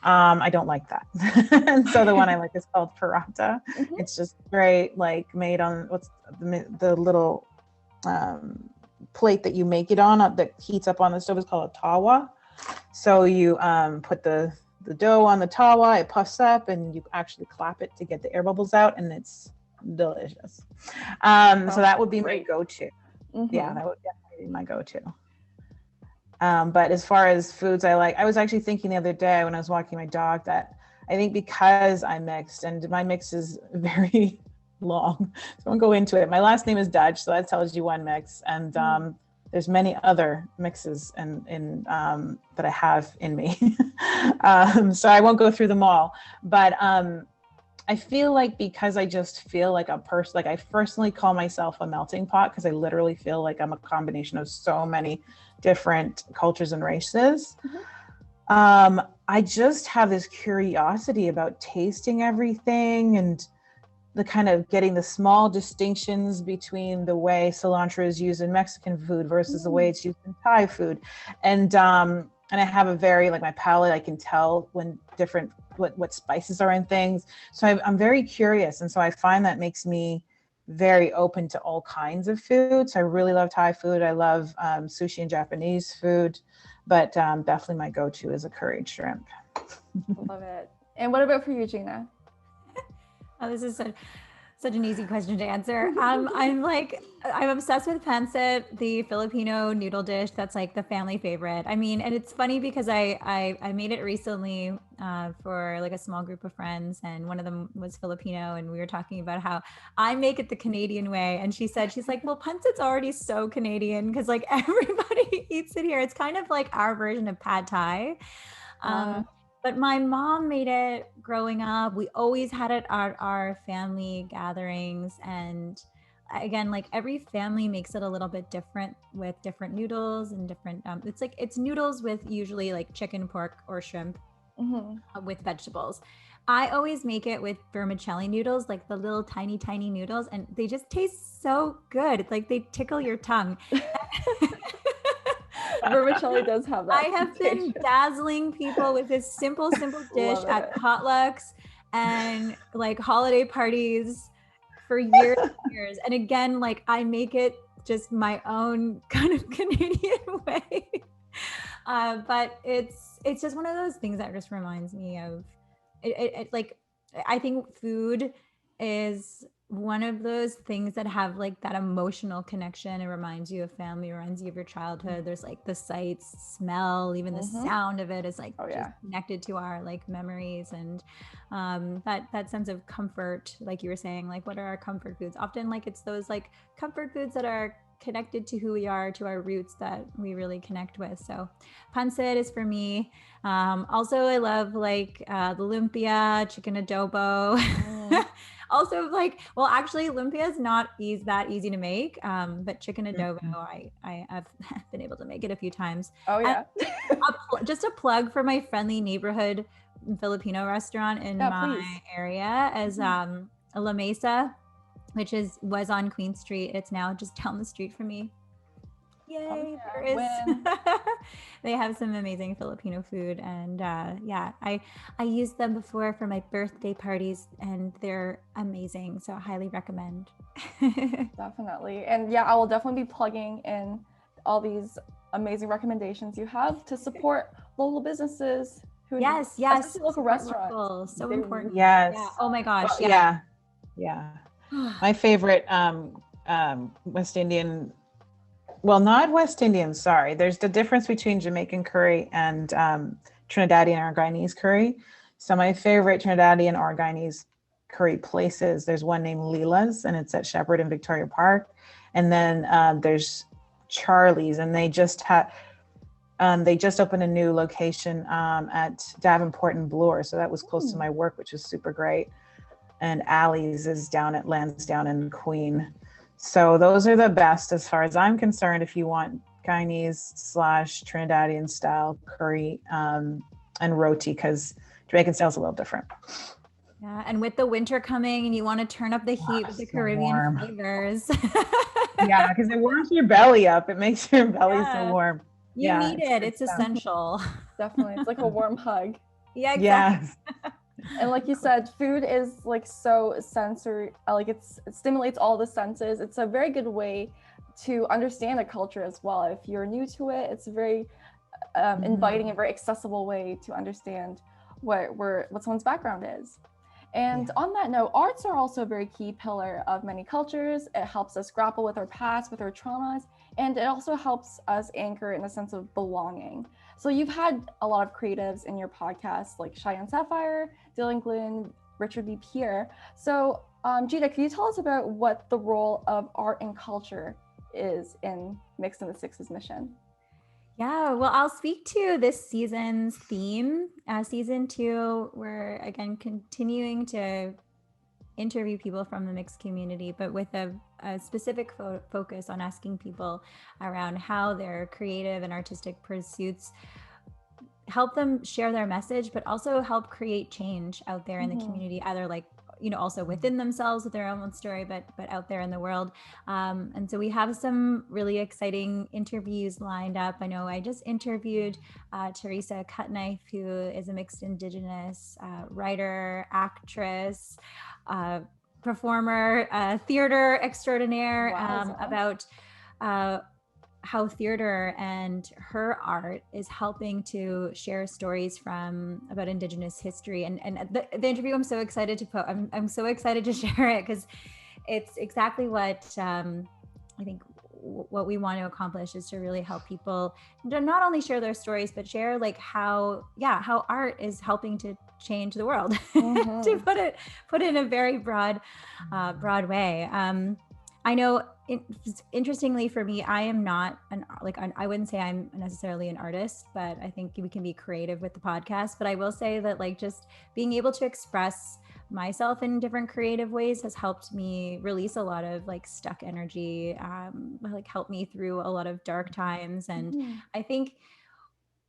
I don't like that. And so the one I like is called paratha. It's just great, like made on what's the little plate that you make it on that heats up on the stove is called a tawa. So you put the dough on the tawa, it puffs up, and you actually clap it to get the air bubbles out, and it's delicious. So that would be my go-to. Yeah, that would definitely be my go-to. But as far as foods I like, I was actually thinking the other day when I was walking my dog that I think because I'm mixed, and my mix is very long, so I won't go into it. My last name is Dutch, so that tells you one mix, and there's many other mixes in that I have in me. So I won't go through them all, but I feel like because I just feel like a person, like I personally call myself a melting pot because I literally feel like I'm a combination of so many different cultures and races. I just have this curiosity about tasting everything and the kind of getting the small distinctions between the way cilantro is used in Mexican food versus the way it's used in Thai food. And I have a very, like my palate, I can tell when different, what spices are in things. So I'm very curious. And so I find that makes me very open to all kinds of food. So I really love Thai food. I love sushi and Japanese food, but definitely my go-to is a curried shrimp. Love it. And what about for you, Gina? Oh, this is such an easy question to answer. I'm obsessed with pancit, the Filipino noodle dish. That's like the family favorite. I mean, and it's funny because I made it recently for like a small group of friends, and one of them was Filipino, and we were talking about how I make it the Canadian way. And she's like, well, pancit's already so Canadian because like everybody eats it here. It's kind of like our version of pad thai. But my mom made it growing up. We always had it at our family gatherings. And again, like every family makes it a little bit different with different noodles and different, it's noodles with usually like chicken, pork, or shrimp with vegetables. I always make it with vermicelli noodles, like the little tiny, tiny noodles, and they just taste so good. It's like they tickle your tongue. Vermicelli does have that. I have been dazzling people with this simple dish at potlucks and like holiday parties for years and years. And again, like I make it just my own kind of Canadian way. But it's just one of those things that just reminds me of it. Like I think food is one of those things that have like that emotional connection. It reminds you of family, reminds you of your childhood. There's like the sights, smell, even the sound of it is like just connected to our like memories, and that sense of comfort, like you were saying, like what are our comfort foods? Often like it's those like comfort foods that are connected to who we are, to our roots, that we really connect with. So pancit is for me. Also I love like the lumpia, chicken adobo. Also like, well, actually lumpia is not that easy to make, but chicken adobo, I have been able to make it a few times. Oh yeah. Just a plug for my friendly neighborhood Filipino restaurant in my area as La Mesa, which was on Queen Street. It's now just down the street from me. Yay, there is. They have some amazing Filipino food, and I used them before for my birthday parties, and they're amazing. So I highly recommend. Definitely. And yeah, I will definitely be plugging in all these amazing recommendations you have to support local businesses. Yes, local restaurants. So important. Yes. Yeah. Oh my gosh. Well, yeah. My favorite West Indian. Well, not West Indian, sorry. There's the difference between Jamaican curry and Trinidadian or Guyanese curry. So my favorite Trinidadian or Guyanese curry places, there's one named Leela's, and it's at Shepherd in Victoria Park. And then there's Charlie's, and they just have, They just opened a new location at Davenport and Bloor. So that was close to my work, which was super great. And Allie's is down at Lansdowne and Queen. So those are the best as far as I'm concerned if you want Guyanese/Trinidadian style curry and roti, because Jamaican style is a little different. Yeah, and with the winter coming and you want to turn up the heat with the Caribbean flavors. Yeah, because it warms your belly up. It makes your belly so warm. You need it. It's essential. Definitely. It's like a warm hug. Yeah, exactly. Yes. And like you said, food is like so sensory, like it stimulates all the senses. It's a very good way to understand a culture as well. If you're new to it, it's a very inviting and very accessible way to understand what someone's background is. And on that note, arts are also a very key pillar of many cultures. It helps us grapple with our past, with our traumas, and it also helps us anchor in a sense of belonging. So you've had a lot of creatives in your podcast, like Cheyenne Sapphire, Dylan Glynn, Richard B. Pierre. So Gina, can you tell us about what the role of art and culture is in MIT6's mission? Yeah, well, I'll speak to this season's theme. Season 2, we're again continuing to interview people from the mixed community, but with a specific focus on asking people around how their creative and artistic pursuits help them share their message, but also help create change out there in the community, either like, you know, also within themselves with their own story, but out there in the world. And so we have some really exciting interviews lined up. I know I just interviewed Teresa Cutknife, who is a mixed Indigenous writer, actress, performer, theater extraordinaire, about how theater and her art is helping to share stories about Indigenous history. And the interview, I'm so excited to put, I'm so excited to share it, because it's exactly what I think what we want to accomplish is to really help people to not only share their stories, but share like how art is helping to change the world, to put it in a very broad way. I know, interestingly for me, I am not I wouldn't say I'm necessarily an artist, but I think we can be creative with the podcast. But I will say that like just being able to express myself in different creative ways has helped me release a lot of like stuck energy, like helped me through a lot of dark times. And I think,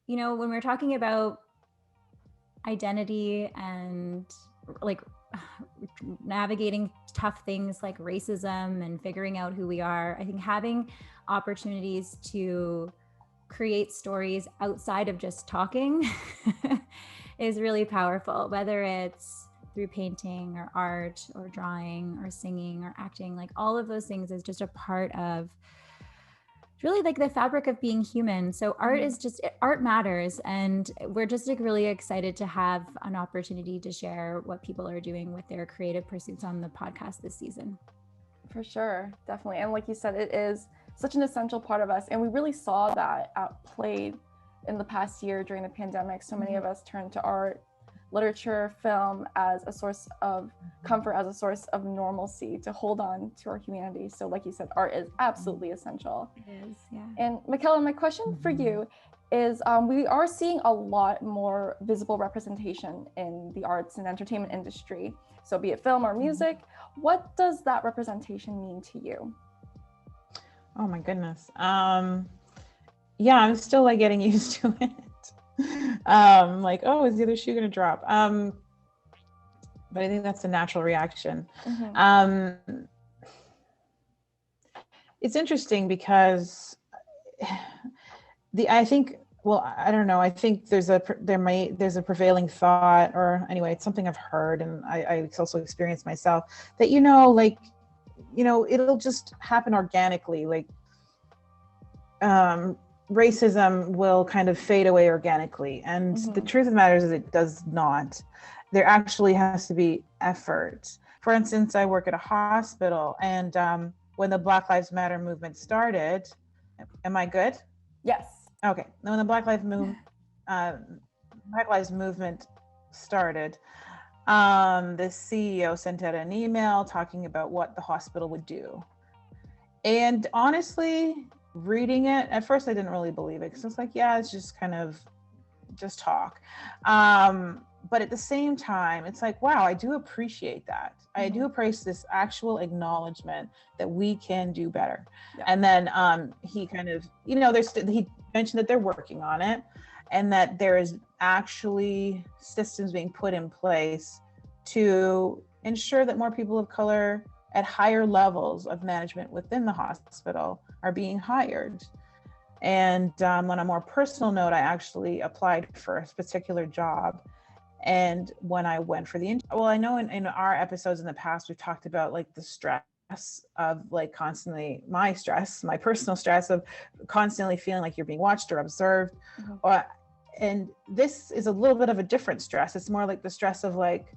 you know, when we're talking about identity and like navigating tough things like racism and figuring out who we are, I think having opportunities to create stories outside of just talking is really powerful, whether it's through painting or art or drawing or singing or acting. Like all of those things is just a part of really like the fabric of being human. So art matters. And we're just like really excited to have an opportunity to share what people are doing with their creative pursuits on the podcast this season. For sure, definitely. And like you said, it is such an essential part of us. And we really saw that outplayed in the past year during the pandemic. So many of us turned to art, literature, film as a source of comfort, as a source of normalcy to hold on to our humanity. So like you said, art is absolutely essential. It is, yeah. And Mykella, my question for you is, we are seeing a lot more visible representation in the arts and entertainment industry. So be it film or music, what does that representation mean to you? Oh my goodness. Yeah, I'm still like getting used to it. Like, oh, is the other shoe gonna drop? But I think that's a natural reaction. It's interesting because I think there's a prevailing thought, or anyway, it's something I've heard and I also experienced myself, that it'll just happen organically. Like racism will kind of fade away organically. And the truth of the matter is it does not. There actually has to be effort. For instance, I work at a hospital, and when the Black Lives Matter movement started, am I good? Yes. Okay. When the Black Lives movement started, the CEO sent out an email talking about what the hospital would do. And honestly, reading it, at first I didn't really believe it, because it's like, yeah, it's just kind of just talk. But at the same time, it's like, wow, I do appreciate that. I do appreciate this actual acknowledgement that we can do better. Yeah. And then he kind of, he mentioned that they're working on it, and that there is actually systems being put in place to ensure that more people of color at higher levels of management within the hospital are being hired. And on a more personal note, I actually applied for a particular job. And when I went for the I know in our episodes in the past, we've talked about like the stress of like constantly, my personal stress of constantly feeling like you're being watched or observed. And this is a little bit of a different stress. It's more like the stress of like,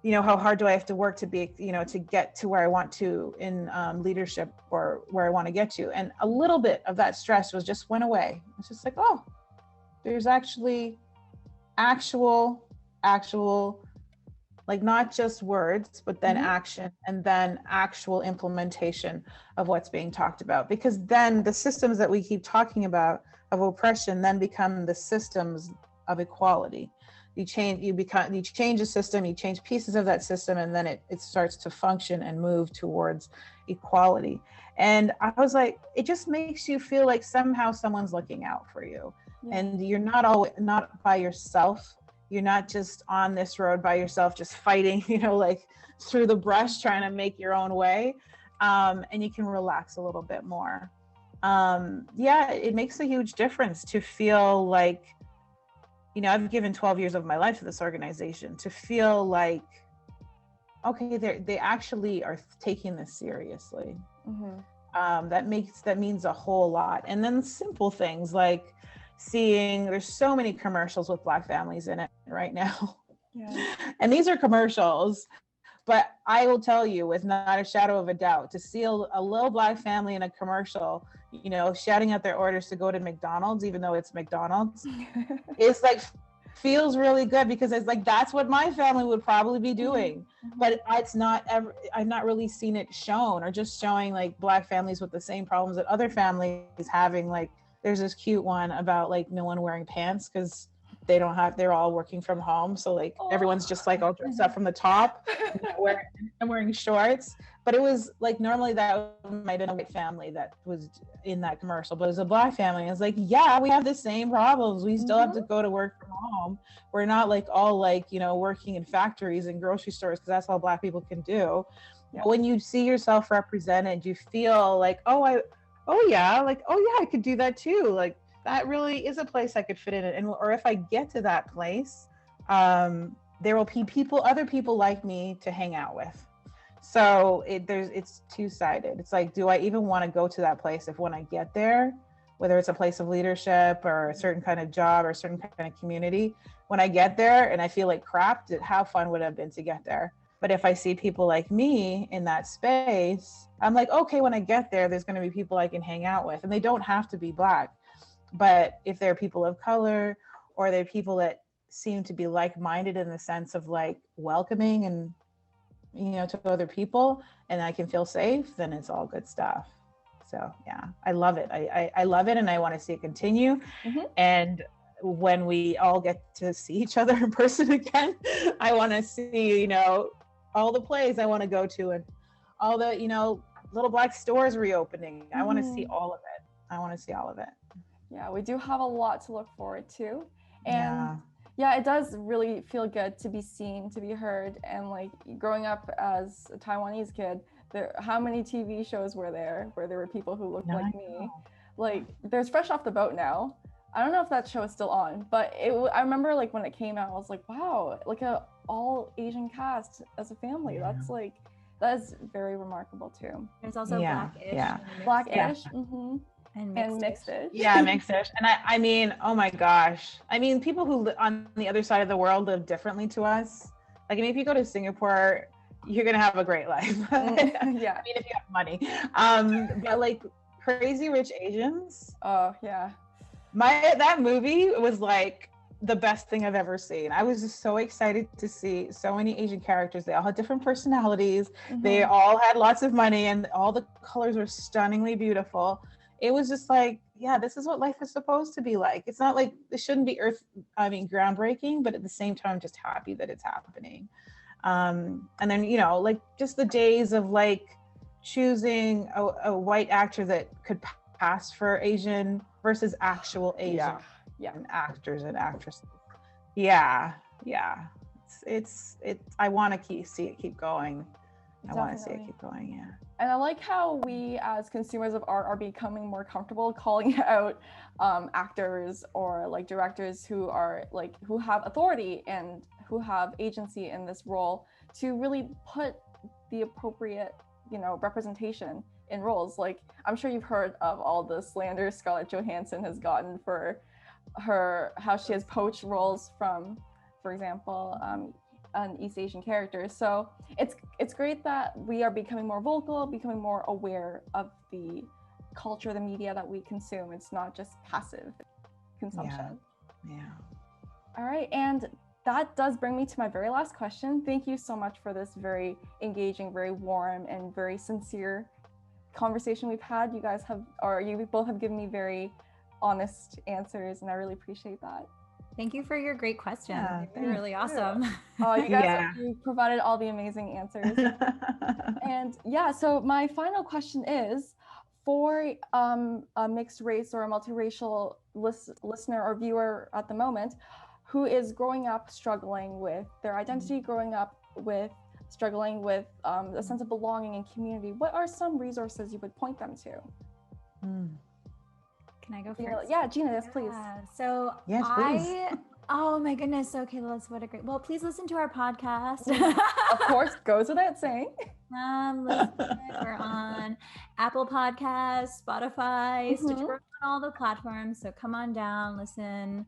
how hard do I have to work to be, to get to where I want to in leadership, or where I want to get to. And a little bit of that stress just went away. It's just like, oh, there's actually actual, like not just words, but then action, and then actual implementation of what's being talked about. Because then the systems that we keep talking about of oppression then become the systems of equality. You change a system, you change pieces of that system, and then it starts to function and move towards equality. And I was like, it just makes you feel like somehow someone's looking out for you. Yeah. And you're not by yourself. You're not just on this road by yourself, just fighting, like through the brush, trying to make your own way. And you can relax a little bit more. It makes a huge difference to feel like, I've given 12 years of my life to this organization, to feel like, okay, they actually are taking this seriously. That means a whole lot. And then simple things like seeing, there's so many commercials with Black families in it right now. Yeah. And these are commercials, but I will tell you with not a shadow of a doubt, to see a little Black family in a commercial, shouting out their orders to go to McDonald's, even though it's McDonald's, it's like, feels really good, because it's like, that's what my family would probably be doing. But it's not ever, I've not really seen it shown, or just showing like Black families with the same problems that other families having. Like there's this cute one about like no one wearing pants because they're all working from home. So like everyone's just like all dressed up from the top and wearing shorts. But it was like, normally that might have been a white family that was in that commercial, but it was a Black family. It's like, yeah, we have the same problems. We still have to go to work from home. We're not like all like, working in factories and grocery stores, because that's all Black people can do. Yeah. When you see yourself represented, you feel like, I could do that too. Like, that really is a place I could fit in. Or if I get to that place, there will be other people like me to hang out with. So it's two-sided. It's like, do I even want to go to that place if when I get there, whether it's a place of leadership or a certain kind of job or a certain kind of community, when I get there and I feel like crap, how fun would it have been to get there? But if I see people like me in that space, I'm like, okay, when I get there, there's going to be people I can hang out with, and they don't have to be Black. But if they're people of color, or they're people that seem to be like-minded in the sense of like welcoming and, to other people, and I can feel safe, then it's all good stuff. So yeah, I love it. I love it, and I want to see it continue. And when we all get to see each other in person again, I want to see, all the plays I want to go to, and all the, little Black stores reopening. I want to see all of it. Yeah, we do have a lot to look forward to. And yeah, it does really feel good to be seen, to be heard. And like growing up as a Taiwanese kid, how many TV shows were there where there were people who looked like me? Like there's Fresh Off the Boat now. I don't know if that show is still on, but I remember like when it came out, I was like, wow, like a all Asian cast as a family. Yeah. That is very remarkable too. There's also Blackish. Yeah. Blackish. And mixed-ish. Yeah, mixed-ish. And I mean, oh my gosh. I mean, people who on the other side of the world live differently to us. Like, I mean, if you go to Singapore, you're going to have a great life. Yeah. I mean, if you have money. But like Crazy Rich Asians. Oh, yeah. That movie was like the best thing I've ever seen. I was just so excited to see so many Asian characters. They all had different personalities. They all had lots of money, and all the colors were stunningly beautiful. it was just like, yeah, this is what life is supposed to be like. It's not like it shouldn't be groundbreaking, but at the same time, just happy that it's happening. And then, you know, like just the days of like choosing a white actor that could pass for Asian versus actual Asian actors and actresses. Yeah. It's I want to see it keep going. I want to see it keep going. Yeah. And I like how we as consumers of art are becoming more comfortable calling out actors or like directors who have authority and who have agency in this role to really put the appropriate, you know, representation in roles. Like, I'm sure you've heard of all the slander Scarlett Johansson has gotten for how she has poached roles from, for example, an East Asian character. So it's great that we are becoming more vocal, becoming more aware of the culture, the media that we consume. It's not just passive consumption. Yeah. All right, and that does bring me to my very last question. Thank you so much for this very engaging, very warm, and very sincere conversation we've had. You both have given me very honest answers, and I really appreciate that. Thank you for your great questions. Yeah, they're really awesome. Oh, you guys you provided all the amazing answers. And yeah, so my final question is, for a mixed race or a multiracial listener or viewer at the moment who is growing up struggling with their identity, struggling with a sense of belonging and community, what are some resources you would point them to? Can I go first? Yeah, Gina, yes, please. So yes, please. Oh my goodness. Okay, what a great, well, please listen to our podcast. Of course, goes without saying. Listen, we're on Apple Podcasts, Spotify, Stitcher, on all the platforms. So come on down, listen.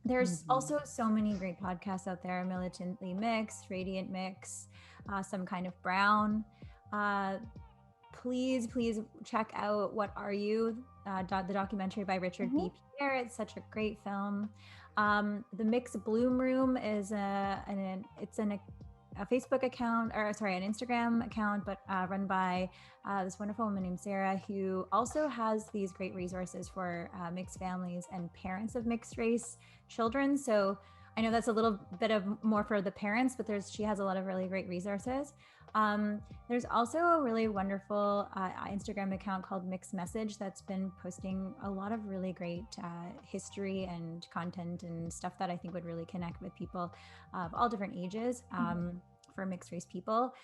There's also so many great podcasts out there: Militantly Mixed, Radiant Mix, Some Kind of Brown. Please check out What Are You? The documentary by Richard B. Pierre. It's such a great film. The Mixed Bloom Room is a Facebook account, or sorry, an Instagram account, but run by this wonderful woman named Sarah, who also has these great resources for mixed families and parents of mixed race children. So I know that's a little bit of more for the parents, but she has a lot of really great resources. There's also a really wonderful Instagram account called Mixed Message that's been posting a lot of really great history and content and stuff that I think would really connect with people of all different ages for mixed race people.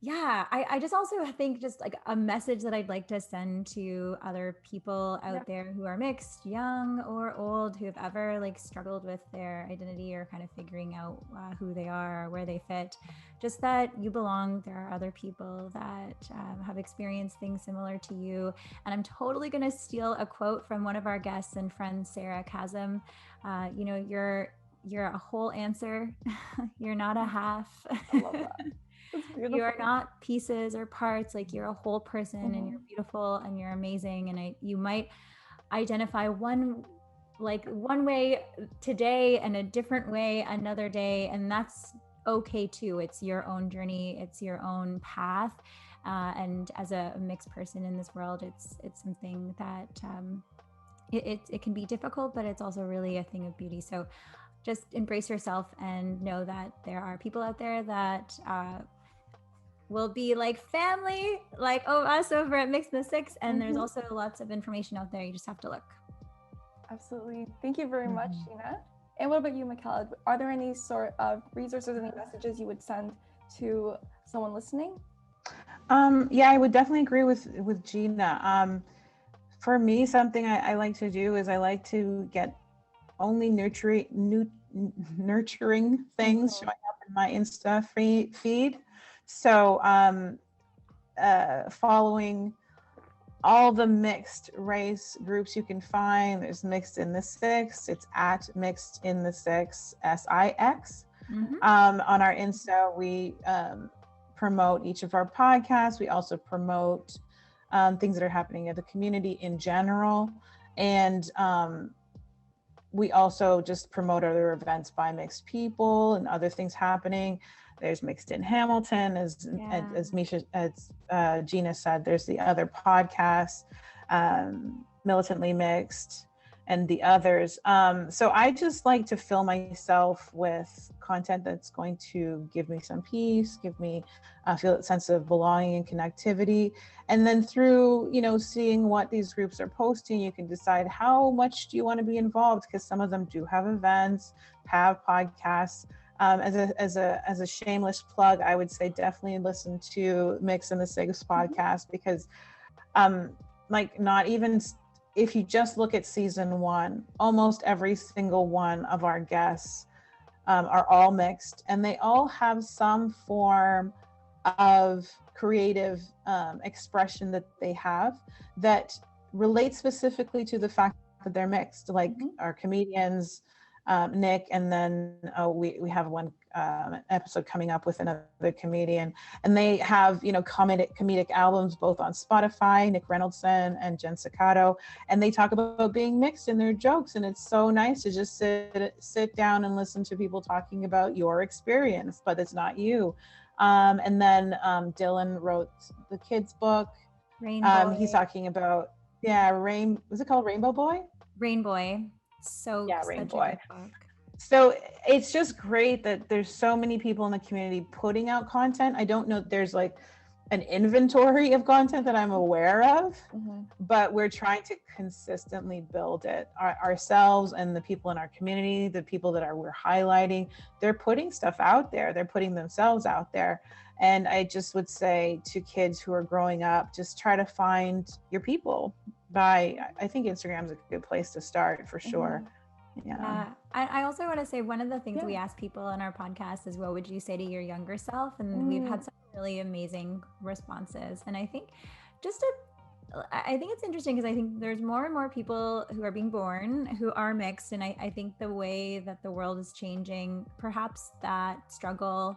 I just also think just like a message that I'd like to send to other people out there who are mixed, young or old, who have ever like struggled with their identity or kind of figuring out who they are or where they fit, just that you belong. There are other people that have experienced things similar to you. And I'm totally going to steal a quote from one of our guests and friends, Sarah Chasm. You're a whole answer. You're not a half. I love that. You are not pieces or parts. Like, you're a whole person and you're beautiful and you're amazing. And you might identify one way today and a different way another day. And that's okay too. It's your own journey. It's your own path. And as a mixed person in this world, it's something that it can be difficult, but it's also really a thing of beauty. So just embrace yourself and know that there are people out there that will be like family, like us over at MIX6, and there's also lots of information out there. You just have to look. Absolutely. Thank you very much, Gina. And what about you, Mykella? Are there any sort of resources, any messages you would send to someone listening? I would definitely agree with Gina. For me, something I like to do is I like to get only nurturing things showing up in my Insta feed. So following all the mixed race groups you can find. There's Mixed in the Six. It's at Mixed in the Six, SIX. On our Insta, we promote each of our podcasts. We also promote things that are happening in the community in general. And we also just promote other events by mixed people and other things happening. there's Mixed in Hamilton, as Gina said, there's the other podcasts, Militantly Mixed, and the others. So I just like to fill myself with content that's going to give me some peace, give me feel a sense of belonging and connectivity. And then through, seeing what these groups are posting, you can decide how much do you want to be involved, because some of them do have events, have podcasts. As a shameless plug, I would say definitely listen to Mykella podcast, because not even if you just look at season 1, almost every single one of our guests are all mixed, and they all have some form of creative expression that they have that relates specifically to the fact that they're mixed, like our comedians, Nick, and then we have one episode coming up with another comedian, and they have comedic albums both on Spotify, Nick Reynoldson and Jen Sacato, and they talk about being mixed in their jokes, and it's so nice to just sit down and listen to people talking about your experience, but it's not you. And then Dylan wrote the kids book. Rainbow. He's talking about was it called Rainbow Boy? Rainbow. So yeah, Rainbow. So it's just great that there's so many people in the community putting out content. I don't know, there's like an inventory of content that I'm aware of, but we're trying to consistently build it ourselves, and the people in our community, the people that we're highlighting, they're putting stuff out there. They're putting themselves out there. And I just would say to kids who are growing up, just try to find your people. I think Instagram is a good place to start for sure. Yeah. I also want to say, one of the things we ask people on our podcast is, what would you say to your younger self? And we've had some really amazing responses. And I think I think it's interesting, because I think there's more and more people who are being born who are mixed. And I think the way that the world is changing, perhaps that struggle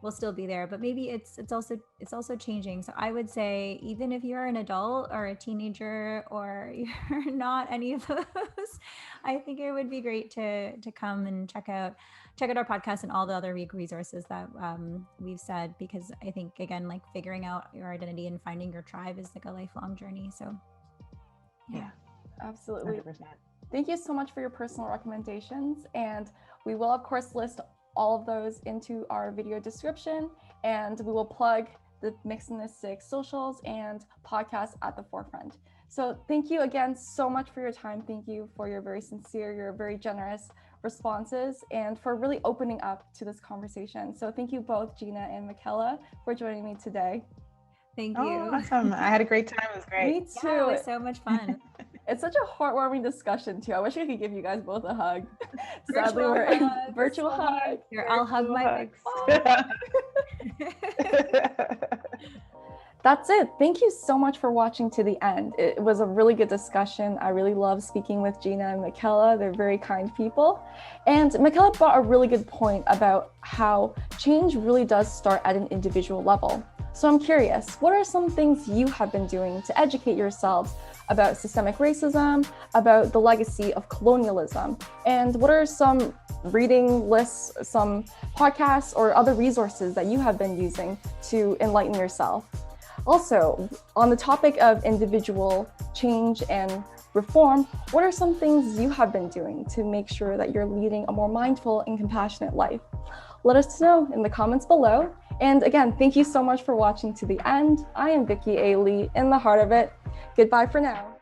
will still be there, but maybe it's also changing. So I would say, even if you're an adult or a teenager, or you're not any of those, I think it would be great to come and check out our podcast and all the other resources that we've said, because I think, again, like, figuring out your identity and finding your tribe is like a lifelong journey. So yeah, absolutely. 100%. Thank you so much for your personal recommendations, and we will of course list all of those into our video description, and we will plug the MIT6 socials and podcasts at the forefront. So thank you again so much for your time. Thank you for your very sincere, your very generous responses, and for really opening up to this conversation. So thank you both, Gina and Mykella, for joining me today. Thank you. Oh, awesome. I had a great time. It was great. Me too. Yeah, it was so much fun. It's such a heartwarming discussion too. I wish I could give you guys both a hug. Sadly, we're in virtual hug. Here, I'll hug my big phone. That's it. Thank you so much for watching to the end. It was a really good discussion. I really love speaking with Gina and Mykella. They're very kind people. And Mykella brought a really good point about how change really does start at an individual level. So I'm curious, what are some things you have been doing to educate yourselves about systemic racism, about the legacy of colonialism, and what are some reading lists, some podcasts, or other resources that you have been using to enlighten yourself? Also, on the topic of individual change and reform, what are some things you have been doing to make sure that you're leading a more mindful and compassionate life? Let us know in the comments below. And again, thank you so much for watching to the end. I am Vicki A. Lee, in the heart of it. Goodbye for now.